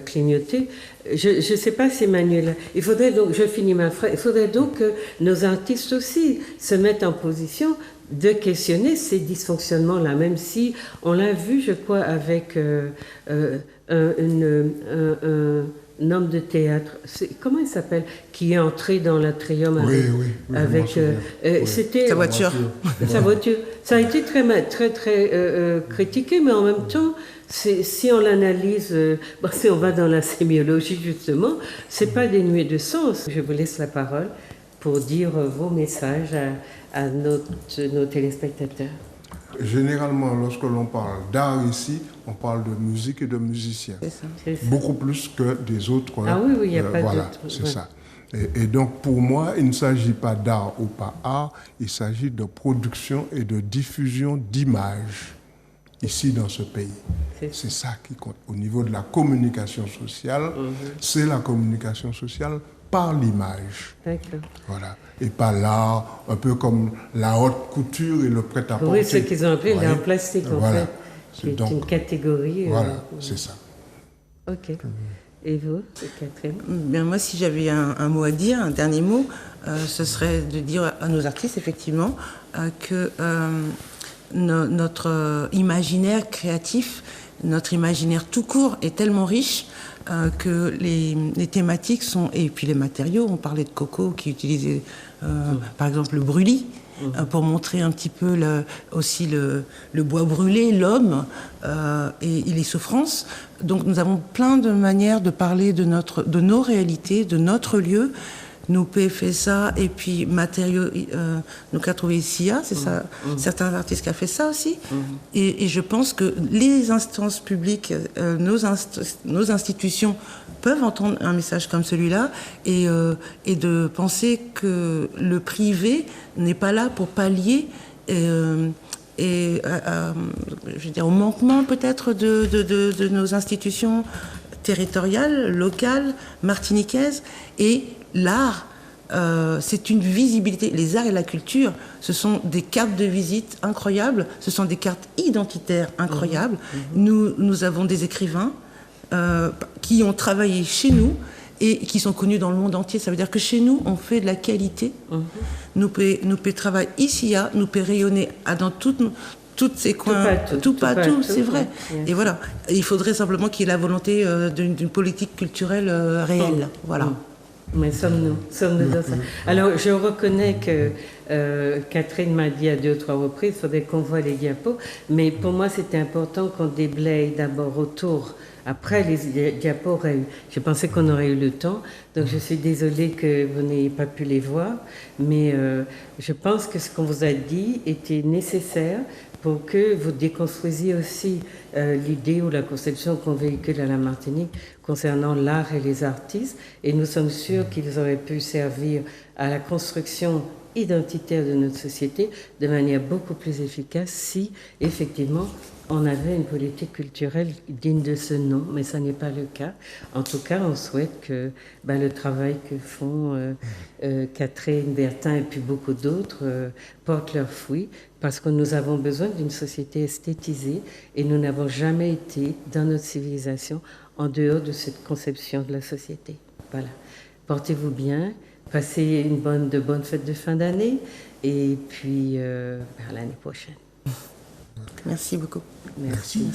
clignoté. Je ne sais pas si Manuela... Il faudrait donc, je finis ma phrase, il faudrait donc que nos artistes aussi se mettent en position de questionner ces dysfonctionnements-là, même si on l'a vu, je crois, avec un homme de théâtre, comment il s'appelle, qui est entré dans l'atrium avec c'était sa voiture. Sa voiture. Ça a été très critiqué, mais en même temps, si on l'analyse, si on va dans la sémiologie justement, c'est pas dénué de sens. Je vous laisse la parole pour dire vos messages à nos téléspectateurs. Généralement, lorsque l'on parle d'art ici, on parle de musique et de musiciens. C'est ça. Beaucoup plus que des autres. Ah oui, il n'y a pas voilà, d'autres. c'est ça. Et donc, pour moi, il ne s'agit pas d'art ou pas art, il s'agit de production et de diffusion d'images ici dans ce pays. C'est ça qui compte. Au niveau de la communication sociale, c'est la communication sociale par l'image. D'accord. Voilà. Et pas l'art, un peu comme la haute couture et le prêt-à-porter. Oui, ce qu'ils ont appelé l'art plastique, en fait. C'est donc, une catégorie. Voilà, c'est ça. Ok. Et vous, Catherine? Bien, moi, si j'avais un mot à dire, un dernier mot, ce serait de dire à nos artistes, effectivement, que notre imaginaire créatif, notre imaginaire tout court est tellement riche que les thématiques sont... Et puis les matériaux, on parlait de coco qui utilisait par exemple le brûlis pour montrer un petit peu aussi le bois brûlé, l'homme et les souffrances. Donc nous avons plein de manières de parler de nos réalités, de notre lieu. Nous PFSA et puis matériaux, nous qu'a trouvé SIA, c'est ça, certains artistes qui ont fait ça aussi. Et je pense que les instances publiques, nos institutions peuvent entendre un message comme celui-là et de penser que le privé n'est pas là pour pallier je veux dire, au manquement peut-être de nos institutions territoriales, locales, martiniquaises. Et l'art, c'est une visibilité. Les arts et la culture, ce sont des cartes de visite incroyables, ce sont des cartes identitaires incroyables. Nous avons des écrivains qui ont travaillé chez nous et qui sont connus dans le monde entier. Ça veut dire que chez nous, on fait de la qualité. Nous peut travailler ici, nous peut rayonner dans toutes ces coins, tout, c'est vrai. Et voilà, il faudrait simplement qu'il y ait la volonté d'une politique culturelle réelle. Voilà. Mais sommes-nous dans ça. Alors, je reconnais que Catherine m'a dit à 2 ou 3 reprises, il faudrait qu'on voit les diapos, mais pour moi, c'était important qu'on déblaye d'abord autour. Après, les diapos auraient eu. Je pensais qu'on aurait eu le temps, donc je suis désolée que vous n'ayez pas pu les voir, mais je pense que ce qu'on vous a dit était nécessaire pour que vous déconstruisiez aussi l'idée ou la conception qu'on véhicule à la Martinique concernant l'art et les artistes. Et nous sommes sûrs qu'ils auraient pu servir à la construction identitaire de notre société de manière beaucoup plus efficace si, effectivement, on avait une politique culturelle digne de ce nom, mais ça n'est pas le cas. En tout cas, on souhaite que le travail que font Catherine Bertin et puis beaucoup d'autres porte leurs fruits, parce que nous avons besoin d'une société esthétisée et nous n'avons jamais été dans notre civilisation en dehors de cette conception de la société. Voilà. Portez-vous bien, passez de bonnes fêtes de fin d'année et puis à l'année prochaine. Merci beaucoup. Merci.